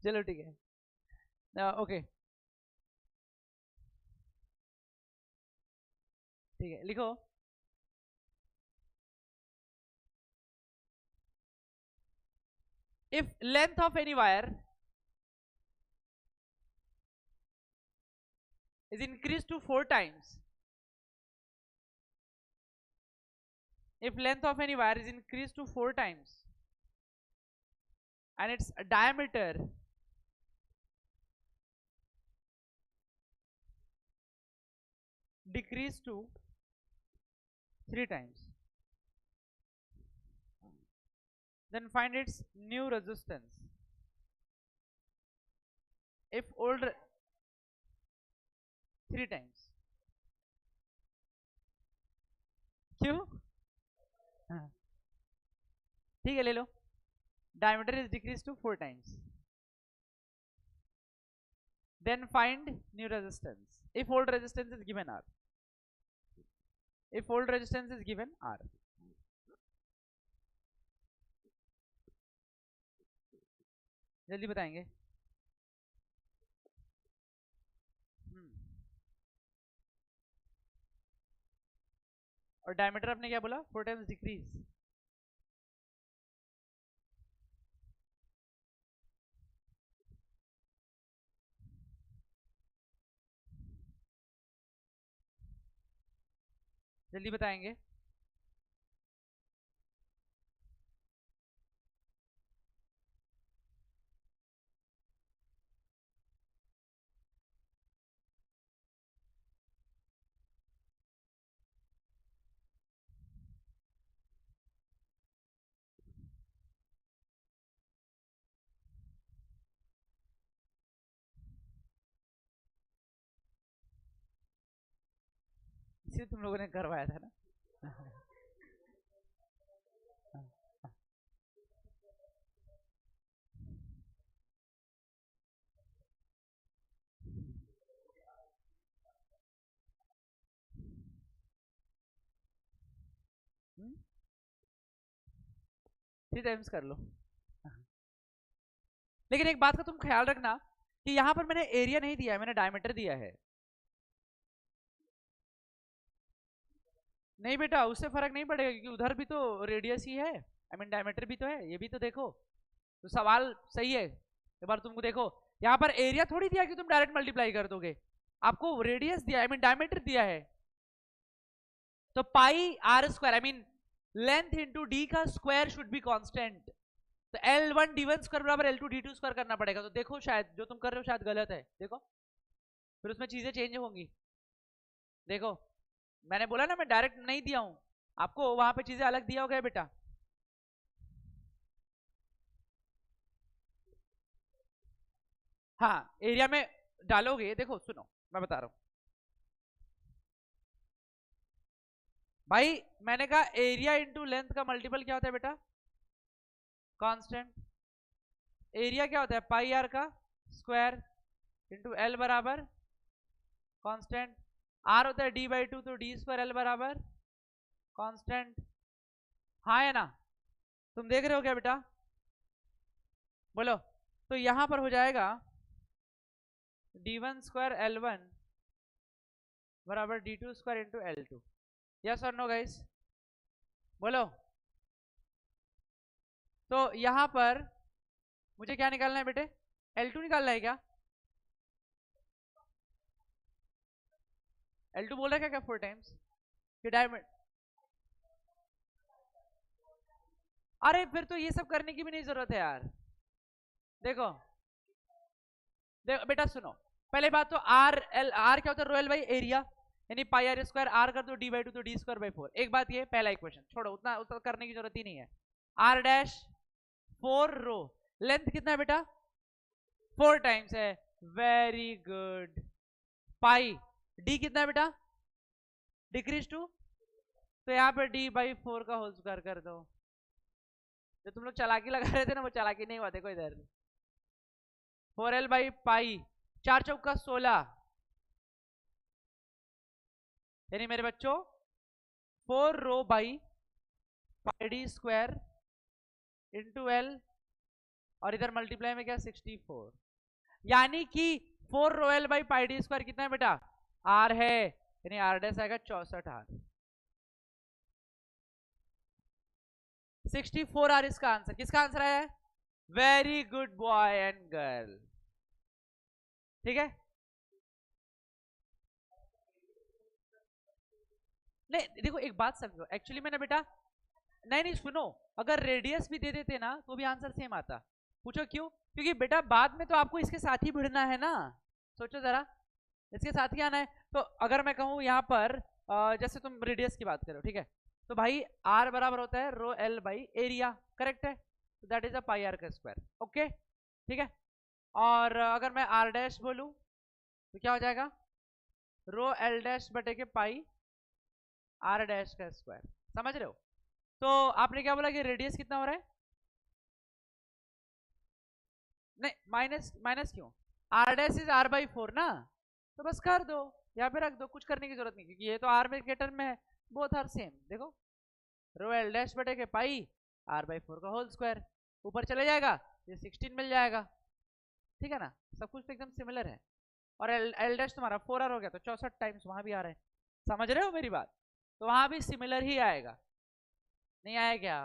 चलो ठीक है, ओके ठीक है, लिखो, if length of any wire is increased to 4 times, if length of any wire is increased to 4 times and its diameter decreased to 3 times, then find its new resistance. If old 3 times, क्यों, ठीक है ले लो, diameter is decreased to 4 times, then find new resistance if old resistance is given R. If old resistance is given R. जल्दी बताएंगे. और diameter आपने क्या बोला? 4 टाइम्स डिक्रीज. जल्दी बताएंगे. इसे तुम लोगों ने करवाया था ना. थ्री टाइम्स कर लो. लेकिन एक बात का तुम ख्याल रखना कि यहां पर मैंने एरिया नहीं दिया है, मैंने डायमीटर दिया है. नहीं बेटा, उससे फर्क नहीं पड़ेगा क्योंकि उधर भी तो रेडियस ही है, आई मीन डायमीटर भी तो है, ये भी तो देखो. तो सवाल सही है. एक बार तुमको देखो, यहाँ पर एरिया थोड़ी दिया कि तुम डायरेक्ट मल्टीप्लाई कर दोगे, आपको रेडियस दिया, आई मीन डायमीटर दिया है. तो pi R square, I mean length into D का स्क्वायर शुड बी कांस्टेंट. तो L1 D1 स्क्वायर बराबर L2 D2 स्क्वायर करना पड़ेगा. तो देखो शायद जो तुम कर रहे हो शायद गलत है. देखो फिर उसमें चीजें चेंज होंगी. देखो मैंने बोला ना मैं डायरेक्ट नहीं दिया हूं आपको, वहां पे चीजें अलग दिया हो गया बेटा. हाँ एरिया में डालोगे. देखो सुनो मैं बता रहा हूं भाई, मैंने कहा एरिया इंटू लेंथ का मल्टीपल क्या होता है बेटा? कांस्टेंट. एरिया क्या होता है? पाई आर का स्क्वायर इंटू एल बराबर कांस्टेंट. आर होता है डी बाई टू, तो डी स्क्वायर एल बराबर कांस्टेंट. हाँ है ना? तुम देख रहे हो क्या बेटा? बोलो. तो यहां पर हो जाएगा d1 स्क्वायर L1 बराबर d2 square into L2. Yes और नो गाइस? बोलो. तो यहां पर मुझे क्या निकालना है बेटे? L2 निकालना है क्या? L2 बोल रहा है क्या 4 टाइम्स कि डायमंड? अरे फिर तो ये सब करने की भी नहीं जरूरत है यार. देखो देखो बेटा सुनो, पहले बात तो आर एल, आर क्या होता है? रोयल बाई एरिया, यानी पाई आर स्क्वायर. आर कर दो डी बाई टू तो डी स्क्वायर बाई 4. एक बात ये, पहला इक्वेशन छोड़ो, उतना उतना करने की जरूरत ही नहीं है. आर डैश 4 रो, लेंथ कितना है बेटा? 4 टाइम्स है. Very good. पाई डी कितना है बेटा? डिक्रीज टू, तो यहाँ पे डी बाई 4 का होल स्क्वायर कर दो. जो तुम लोग चालाकी लगा रहे थे ना, वो चालाकी नहीं हुआ. देखो इधर 4L बाई पाई, 4 चौका 16, यानी मेरे बच्चों 4 rho by pi D square into L, और इधर मल्टीप्लाई में क्या 64, यानी कि 4 rho L by pi D square कितना है बेटा? आर है, यानी आर डैश आएगा 64 आर. 64 आर इसका आंसर. किसका आंसर आया है? Very good boy and girl. ठीक है. नहीं देखो एक बात समझो, एक्चुअली मैंने बेटा, नहीं नहीं सुनो, अगर रेडियस भी दे देते ना तो भी आंसर सेम आता. पूछो क्यों? क्योंकि बेटा बाद में तो आपको इसके साथ ही भिड़ना है ना. सोचो जरा, इसके साथ ही आना है. तो अगर मैं कहूं यहाँ पर जैसे तुम रेडियस की बात करो, ठीक है, तो भाई आर बराबर होता है rho L by area, correct है? That is a pi R का स्क्वायर. ओके ठीक है. और अगर मैं आर डैश बोलूं तो क्या हो जाएगा? रो एल डैश बटे के पाई आर डैश का स्क्वायर. समझ रहे हो? तो आपने क्या बोला कि रेडियस कितना हो रहा है? नहीं माइनस, माइनस क्यों? R dash is R by 4 ना, तो बस कर दो, यहाँ पे रख दो, कुछ करने की जरूरत नहीं, क्योंकि ये तो आर में के टर्म में है, बोथ आर सेम। देखो रो एल डैश बटे के पाई आर बाई 4 का होल स्क्वायर, ऊपर चले जाएगा, ये 16 मिल जाएगा, ठीक है ना, सब कुछ तो एकदम सिमिलर है। और एल डैश तुम्हारा 4r हो गया, तो 64 टाइम्स वहां भी आ रहा है, समझ रहे हो मेरी बात, तो वहां भी सिमिलर ही आएगा, नहीं आया क्या,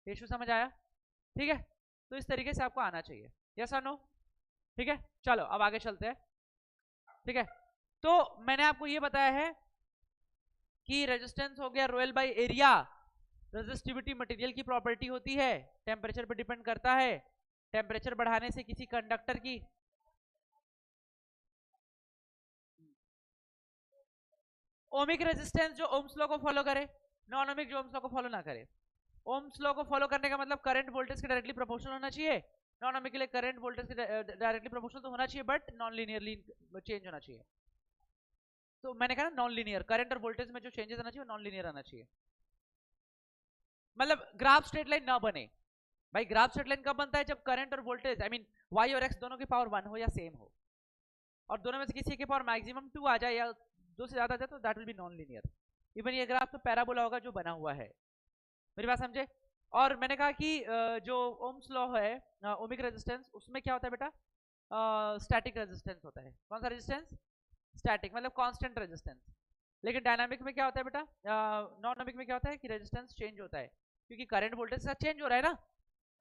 इशू समझ आया, ठीक है, तो इस तरीके से आपको आना चाहिए, यस और नो, ठीक है। चलो अब आगे चलते हैं, ठीक है, तो मैंने आपको ये बताया है कि रेजिस्टेंस हो गया Roel by area, resistivity material की प्रॉपर्टी होती है, टेम्परेचर पर डिपेंड करता है, टेम्परेचर बढ़ाने से किसी कंडक्टर की ओमिक रेजिस्टेंस जो ओम्स लॉ को फॉलो करे, नॉन ओमिक जो ओम्स लॉ को फॉलो ना करे। ओम्स लॉ को फॉलो करने का मतलब करंट वोल्टेज के डायरेक्टली प्रोपोर्शनल होना चाहिए, नॉन ओमिक के लिए करंट वोल्टेज के डायरेक्टली प्रोपोर्शनल तो होना चाहिए, बट नॉन लीनियरली चेंज होना चाहिए। तो मैंने कहा नॉन लीनियर, करंट और वोल्टेज में जो चेंजेस आना चाहिए नॉन लीनियर आना चाहिए, मतलब ग्राफ स्ट्रेट लाइन ना बने। भाई ग्राफ स्ट्रेट लाइन कब बनता है, जब करंट और वोल्टेज आई मीन वाई और एक्स दोनों की पावर 1 हो या सेम हो, और दोनों में से किसी की पावर मैक्सिमम 2 आ जाए या 2 से ज्यादा आ जाए, तो that will be non linear. Even ये ग्राफ तो पैराबोला होगा जो बना हुआ है, मेरी बात समझे। और मैंने कहा कि जो ओम्स लॉ है, ओमिक रेजिस्टेंस, उसमें क्या होता है बेटा, स्टैटिक रेजिस्टेंस होता है। कौन सा रेजिस्टेंस, स्टैटिक, मतलब कांस्टेंट रेजिस्टेंस। लेकिन डायनामिक में क्या होता है बेटा, नॉन ओमिक में क्या होता है कि रेजिस्टेंस चेंज होता है, क्योंकि करंट वोल्टेज का चेंज हो रहा है ना,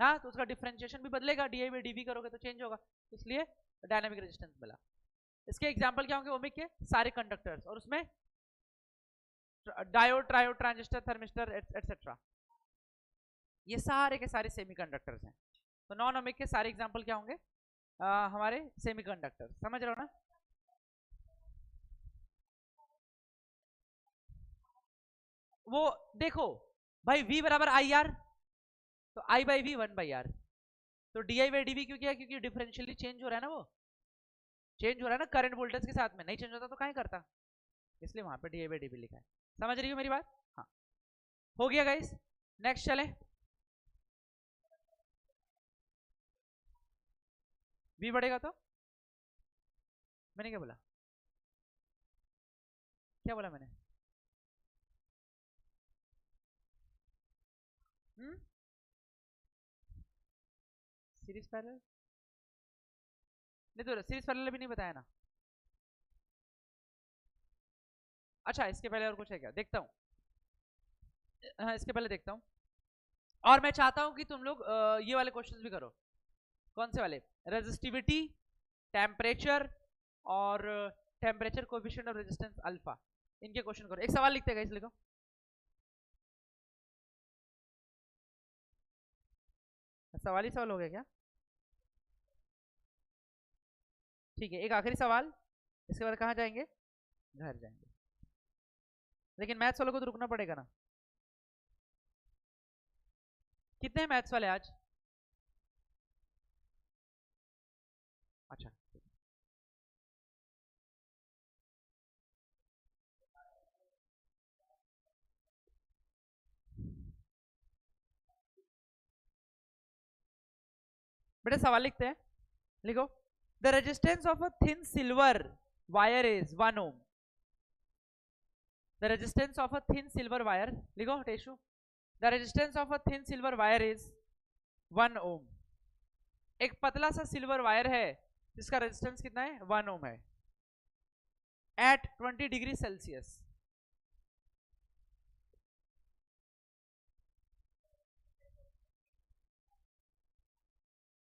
हाँ, तो उसका डिफरेंशिएशन भी बदलेगा, d I by D V करोगे तो चेंज होगा, इसलिए डायनामिक रेजिस्टेंस मिला। इसके एग्जाम्पल क्या होंगे ओमिक के, सारे कंडक्टर्स, और उसमें diode, triode, transistor, thermistor etcetera, ये सारे के सारे सेमीकंडक्टर्स हैं। तो नॉन ओमिक के सारे एग्जांपल क्या होंगे, हमारे सेमीकंडक्टर, समझ रहे हो ना। वो देखो भाई V बराबर आई आर, तो I by V 1 by R, तो D I by D V क्यों किया, क्योंकि डिफरेंशियली चेंज हो रहा है ना, वो चेंज हो रहा है ना करंट वोल्टेज के साथ में, नहीं चेंज होता तो कहीं करता, इसलिए वहां पे D I by D V लिखा है। समझ रही हो मेरी बात, हाँ, हो गया गाइस, नेक्स्ट चले। V बढ़ेगा तो मैंने क्या बोला, क्या बोला मैंने, सीरीज पैरेलल, नहीं तो सीरीज पैरेलल भी नहीं बताया ना। अच्छा इसके पहले और कुछ है क्या, देखता हूँ, हाँ इसके पहले देखता हूँ, और मैं चाहता हूं कि तुम लोग ये वाले क्वेश्चंस भी करो। कौन से वाले, रेजिस्टिविटी, टेम्परेचर, और temperature coefficient of resistance alpha, इनके क्वेश्चन करो। एक सवाल लिखते हैं, लिखो, सवाल ही सवाल हो गया क्या, ठीक है, एक आखिरी सवाल, इसके बाद कहाँ जाएंगे, घर जाएंगे, लेकिन मैथ्स वालों को तो रुकना पड़ेगा ना। कितने हैं मैथ्स वाले आज, अच्छा बेटा सवाल लिखते हैं, लिखो, the resistance of a thin silver wire is 1 ohm, the resistance of a thin silver wire, लिखो टेशु, the resistance of a thin silver wire is 1 ohm. एक पतला सा सिल्वर वायर है जिसका रेजिस्टेंस कितना है, 1 ओम है, एट 20 डिग्री सेल्सियस।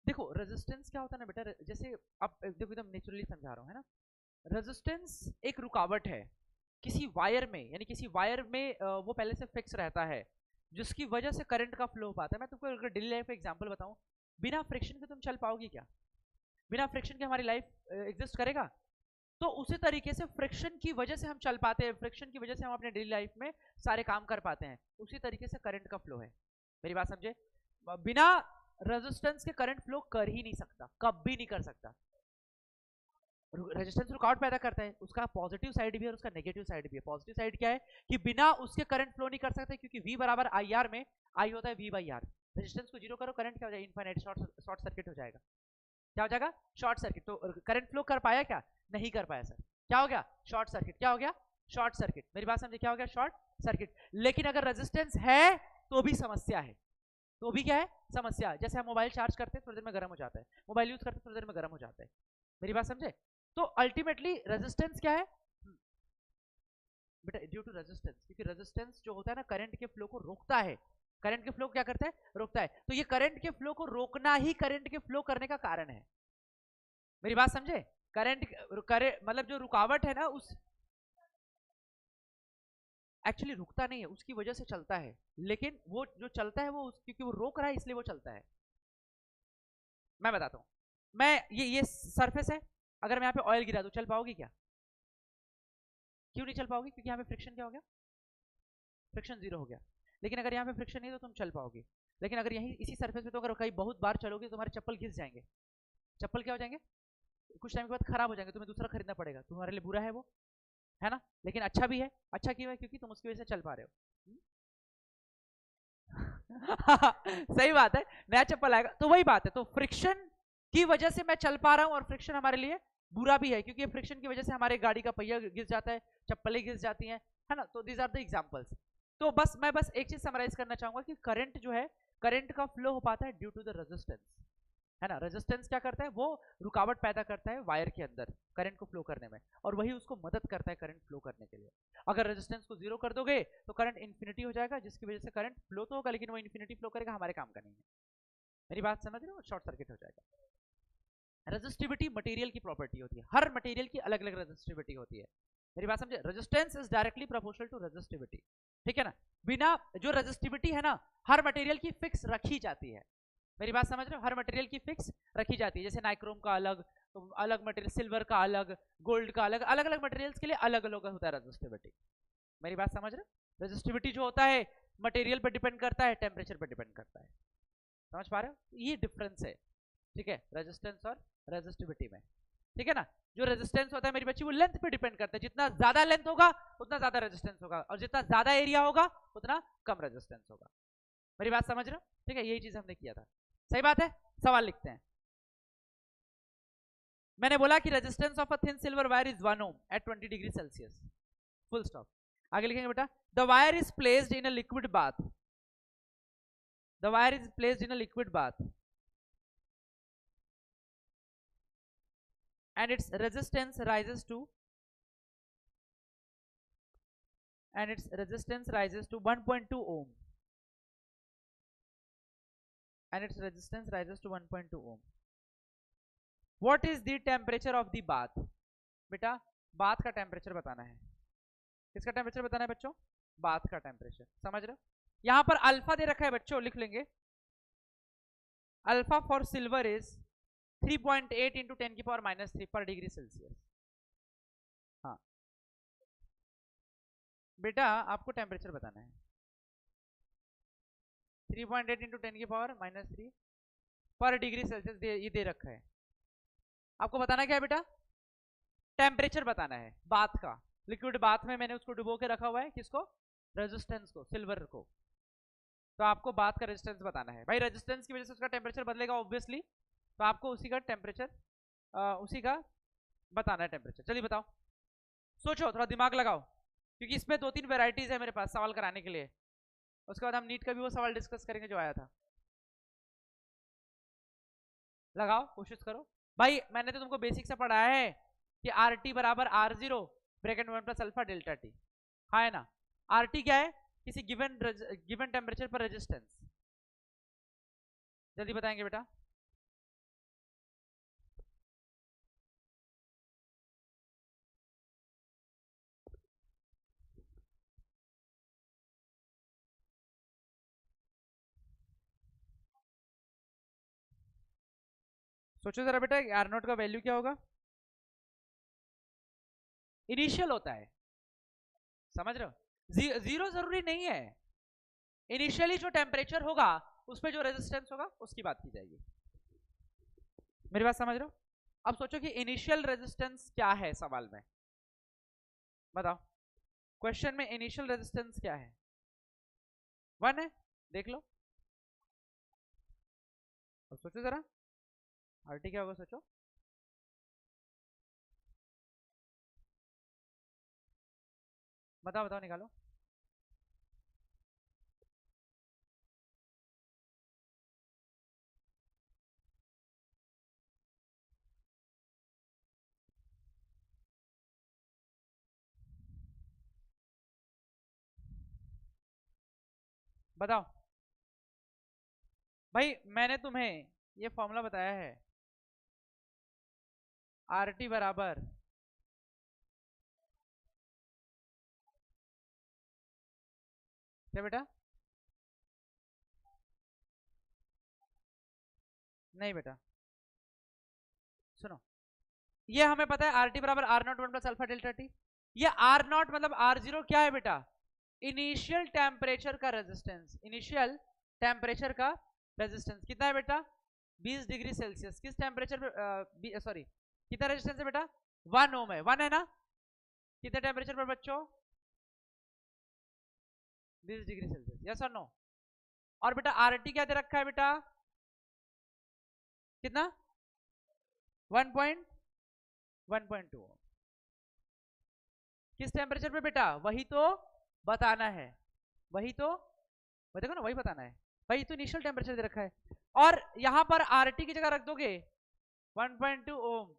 देखो रेजिस्टेंस क्या होता है ना बेटा, जैसे अब देखो एकदम नेचुरली समझा रहा हूँ, है ना, रेजिस्टेंस एक रुकावट है किसी वायर में, यानी किसी वायर में वो पहले से फिक्स रहता है, जिसकी वजह से करंट का फ्लो हो पाता है। मैं तुमको अगर डेली लाइफ का एग्जांपल बताऊं, बिना फ्रिक्शन के तुम चल पाओगी क्या, बिना फ्रिक्शन के हमारी लाइफ एग्जिस्ट करेगा, तो उसी तरीके से फ्रिक्शन की वजह से हम चल पाते हैं, फ्रिक्शन की वजह से हम अपने डेली लाइफ में सारे काम कर पाते हैं, उसी तरीके से करंट का फ्लो है। मेरी बात समझे, बिना रेजिस्टेंस के करंट फ्लो कर ही नहीं सकता, कभी नहीं कर सकता। रेजिस्टेंस रुकावट पैदा करता है, उसका पॉजिटिव साइड भी है और उसका नेगेटिव साइड भी है। पॉजिटिव साइड क्या है कि बिना उसके करंट फ्लो नहीं कर सकते, क्योंकि V बराबर आई आर में आई होता है V बाई आर, रेजिस्टेंस को जीरो करो करंट क्या हो जाएगा, इनफाइनाइट शॉर्ट सर्किट हो जाएगा। क्या हो जाएगा, शॉर्ट सर्किट। तो करंट फ्लो कर पाया क्या, नहीं कर पाया सर, क्या हो गया, शॉर्ट सर्किट। क्या हो गया, शॉर्ट सर्किट। मेरी बात समझे, क्या हो गया, शॉर्ट सर्किट। लेकिन अगर रेजिस्टेंस है तो भी समस्या है, तो भी क्या है, समस्या। जैसे हम मोबाइल चार्ज करते हैं थोड़ी देर में गर्म हो जाता है, मोबाइल यूज करते हैं थोड़ी देर में गर्म हो जाता है। मेरी बात समझे, तो अल्टीमेटली रेजिस्टेंस क्या है बेटा, ड्यू टू रेजिस्टेंस, क्योंकि रेजिस्टेंस जो होता है ना करंट के फ्लो को रोकता है। करंट के फ्लो क्या करता है, रोकता है। तो ये करंट के फ्लो को रोकना ही करंट के फ्लो करने का कारण है। मेरी बात समझे, करंट मतलब जो रुकावट है ना, उस एक्चुअली रुकता नहीं है, उसकी वजह से चलता है। लेकिन वो जो चलता है वो क्योंकि वो रोक रहा है इसलिए वो चलता है। मैं बताता हूं, मैं ये सरफेस है, अगर मैं यहाँ पे ऑयल गिरा दूं चल पाओगी क्या, क्यों नहीं चल पाओगी, क्योंकि यहाँ पे फ्रिक्शन क्या हो गया, फ्रिक्शन जीरो हो गया। लेकिन अगर यहाँ पे फ्रिक्शन नहीं तो तुम चल पाओगे। लेकिन अगर यहीं इसी सरफेस पे तो अगर कहीं बहुत बार चलोगे तो तुम्हारे चप्पल घिस जाएंगे। चप्पल क्या हो जाएंगे, कुछ टाइम के बाद खराब हो जाएंगे, तुम्हें दूसरा खरीदना पड़ेगा, तुम्हारे लिए बुरा है वो, है ना। लेकिन अच्छा भी है, अच्छा क्यों है, क्योंकि तुम उसकी वजह से चल पा रहे हो। सही बात है, नया चप्पल आएगा तो वही बात है। तो फ्रिक्शन की वजह से मैं चल पा रहा हूं, और फ्रिक्शन हमारे लिए बुरा भी है, क्योंकि फ्रिक्शन की वजह से हमारे गाड़ी का पहिया घिस जाता है, चप्पलें घिस जाती हैं, है ना। तो दीज आर द एग्जांपल्स। तो मैं बस एक चीज समराइज करना चाहूंगा कि करंट जो है, करंट का फ्लो हो पाता है ड्यू टू द रेजिस्टेंस, है ना। रेजिस्टेंस क्या करता है, वो रुकावट पैदा करता है वायर के अंदर करंट को फ्लो करने में, और वही उसको मदद करता है करंट फ्लो करने के लिए। अगर रेजिस्टेंस को जीरो कर दोगे तो करंट इन्फिनिटी हो जाएगा, जिसकी वजह से करंट फ्लो तो होगा लेकिन वो इन्फिनिटी फ्लो करेगा, हमारे काम का नहीं है। मेरी बात समझ रहे हो, शॉर्ट सर्किट हो जाएगा। रेजिस्टिविटी मटेरियल की प्रॉपर्टी होती है, हर मटेरियल की अलग अलग रेजिस्टिविटी होती है। मेरी बात समझे, resistance is directly proportional to resistivity, ठीक है ना। बिना जो रेजिस्टिविटी है ना, हर मटेरियल की फिक्स रखी जाती है। मेरी बात समझ रहे हो, हर मटेरियल की फिक्स रखी जाती है। जैसे नाइक्रोम का अलग, अलग मटेरियल, सिल्वर का अलग, गोल्ड का अलग, अलग अलग मटेरियल्स के लिए अलग अलग होता है रेजिस्टिविटी। मेरी बात समझ रहे हो, रेजिस्टिविटी जो होता है मटेरियल पर डिपेंड करता है, टेम्परेचर पर डिपेंड करता है। समझ पा रहे हो, ये डिफरेंस है, ठीक है, रेजिस्टेंस और रेजिस्टिविटी में, ठीक है ना। जो रेजिस्टेंस होता है मेरी बच्ची, वो लेंथ पे डिपेंड करता है, जितना ज्यादा लेंथ होगा उतना ज्यादा रेजिस्टेंस होगा, और जितना ज्यादा एरिया होगा उतना कम रेजिस्टेंस होगा। मेरी बात समझ रहे हो, ठीक है, यही चीज हमने किया था। सही बात है, सवाल लिखते हैं। मैंने बोला कि resistance of a thin silver wire is 1 ohm at 20 degree Celsius, full stop. आगे लिखेंगे बेटा, the wire is placed in a liquid bath, the wire is placed in a liquid bath and its resistance rises to 1.2 ohm, and its resistance rises to 1.2 ohm. What is the temperature of the bath? बेटा bath का temperature बताना है। किसका temperature बताना है बच्चों, bath का temperature. समझ रहे हो, यहां पर अल्फा दे रखा है बच्चों, लिख लेंगे। Alpha for silver is 3.8 into 10 की पावर -3 पर डिग्री सेल्सियस। हाँ बेटा आपको टेम्परेचर बताना है, 3.8 इंटू 10 की पावर -3 पर डिग्री सेल्सियस ये दे रखा है। आपको बताना क्या है बेटा, टेम्परेचर बताना है बाथ का। लिक्विड बाथ में मैंने उसको डुबो के रखा हुआ है, किसको, रेजिस्टेंस को, सिल्वर को। तो आपको बाथ का रेजिस्टेंस बताना है भाई, रेजिस्टेंस की वजह से उसका टेम्परेचर बदलेगा ऑब्वियसली, तो आपको उसी का टेम्परेचर उसी का बताना है टेम्परेचर। चलिए बताओ, सोचो, थोड़ा दिमाग लगाओ, क्योंकि इसमें 2-3 वेराइटीज है मेरे पास सवाल कराने के लिए। उसके बाद हम नीट का भी वो सवाल डिस्कस करेंगे जो आया था। लगाओ, कोशिश करो भाई। मैंने तो तुमको बेसिक से पढ़ाया है कि आर टी बराबर R0 bracket 1 plus alpha delta T, हाँ है ना। आर टी क्या है, किसी गिवन टेम्परेचर पर रेजिस्टेंस। जल्दी बताएंगे बेटा, सोचो जरा बेटा, आर नोट का वैल्यू क्या होगा, इनिशियल होता है, समझ रहे हो, जीरो जरूरी नहीं है। इनिशियली जो टेम्परेचर होगा उस पर जो रेजिस्टेंस होगा उसकी बात की जाएगी। मेरी बात समझ रहे हो। अब सोचो कि इनिशियल रेजिस्टेंस क्या है, सवाल में बताओ, क्वेश्चन में इनिशियल रेजिस्टेंस क्या है, 1 है, देख लो। अब सोचो जरा, RT क्या होगा सोचो? बताओ बताओ, निकालो। बताओ भाई, मैंने तुम्हें ये फॉर्मूला बताया है, RT बराबर क्या बेटा? नहीं बेटा, सुनो, ये हमें पता है RT बराबर R0 1 plus alpha delta T. ये R0 मतलब R0 क्या है बेटा? इनिशियल टेम्परेचर का रेजिस्टेंस। इनिशियल टेम्परेचर का रेजिस्टेंस कितना है बेटा? 20 डिग्री सेल्सियस। किस टेम्परेचर पे, सॉरी, कितना रेजिस्टेंस है बेटा? 1 ओम है, 1 है ना? कितने टेम्परेचर पर बच्चों? 20 डिग्री सेल्सियस, यस और नो? और बेटा RT क्या दे रखा है बेटा? कितना? 1.2। किस टेम्परेचर पे बेटा? वही तो बताना है, वही तो, देखो ना, वही बताना है, वही तो इनिशियल टेम्परेचर दे रखा है। और यहां पर RT की जगह रख दोगे 1.2 ओम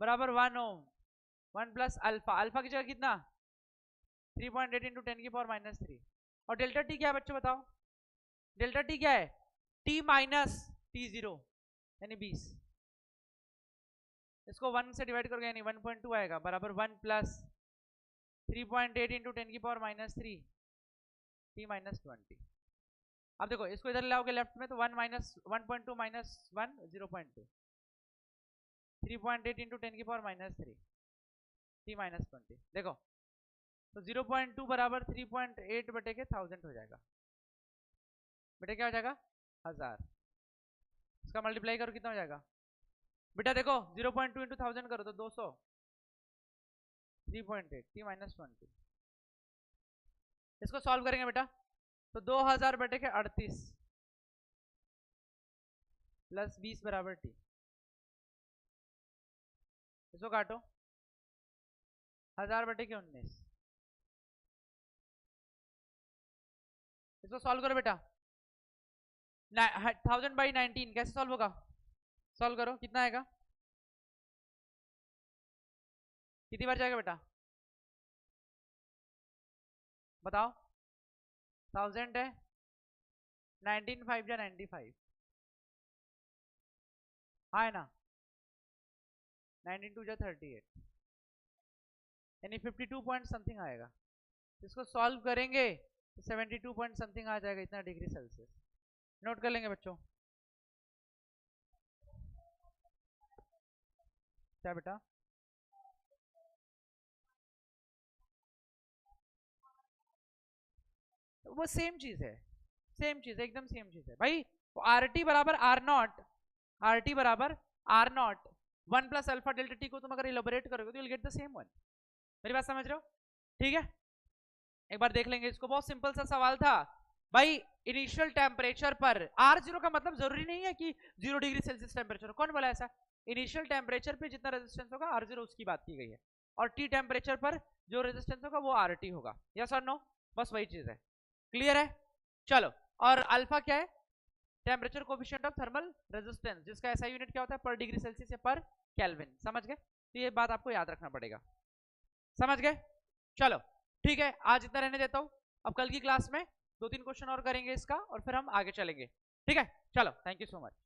बराबर 1 ओम 1 प्लस अल्फा। अल्फा की जगह कितना? 3.8 इंटू 10 की पावर -3। और डेल्टा टी क्या है बच्चों बताओ? डेल्टा टी क्या है? T माइनस T0 यानी 20। इसको 1 से डिवाइड करोगे यानी 1.2 आएगा बराबर 1 प्लस 3.8 इंटू 10 की पावर -3 T माइनस 20। अब देखो इसको इधर लाओगे लेफ्ट में तो 1 माइनस 1.2 माइनस 1 0.2 3.8 इंटू 10 की पावर -3 T माइनस 20। देखो तो 0.2 बराबर 3.8 बटे के 1000 हो जाएगा। बेटे क्या हो जाएगा? 1000। इसका मल्टीप्लाई करो कितना हो जाएगा बेटा? देखो 0.2 इंटू 1000 करो तो 200। 3.8 T माइनस 20। इसको सॉल्व करेंगे बेटा तो 2000 बटे के 38 प्लस 20 बराबर T। इसको काटो 1000 बटे के 19। इसको सॉल्व करो बेटा 1000/19 कैसे सॉल्व होगा? सॉल्व करो कितना आएगा? कितनी बार जाएगा बेटा? बताओ 1000 है 19 5 या 95 हाँ है ना? 19 2 जा 38 यानी 52 पॉइंट समथिंग आएगा। इसको सॉल्व करेंगे तो 72 पॉइंट समथिंग आ जाएगा, इतना डिग्री सेल्सियस। नोट कर लेंगे बच्चों। क्या बेटा? वो सेम चीज है, सेम चीज है, एकदम सेम चीज है भाई। RT बराबर R0, RT बराबर R0 1 plus alpha delta T को तुम अगर इलेबोरेट करोगे तो you will get the same one. मेरी बात समझ रहे हो? ठीक है, एक बार देख लेंगे इसको। बहुत सिंपल सा सवाल था भाई। इनिशियल टेम्परेचर पर R0 का मतलब जरूरी नहीं है कि 0 डिग्री सेल्सियस टेम्परेचर। कौन बोला ऐसा? इनिशियल टेम्परेचर पे जितना रेजिस्टेंस होगा R0 उसकी बात की गई है, और T टेम्परेचर पर जो रेजिस्टेंस होगा वो RT होगा। यस और नो? बस वही चीज है। क्लियर है? चलो, और अल्फा क्या है? Temperature coefficient of thermal resistance, जिसका ऐसा यूनिट क्या होता है? पर डिग्री सेल्सियस या पर केल्विन। समझ गए? तो ये बात आपको याद रखना पड़ेगा। समझ गए? चलो ठीक है, आज इतना रहने देता हूं। अब कल की क्लास में 2-3 क्वेश्चन और करेंगे इसका और फिर हम आगे चलेंगे। ठीक है, चलो, थैंक यू सो मच।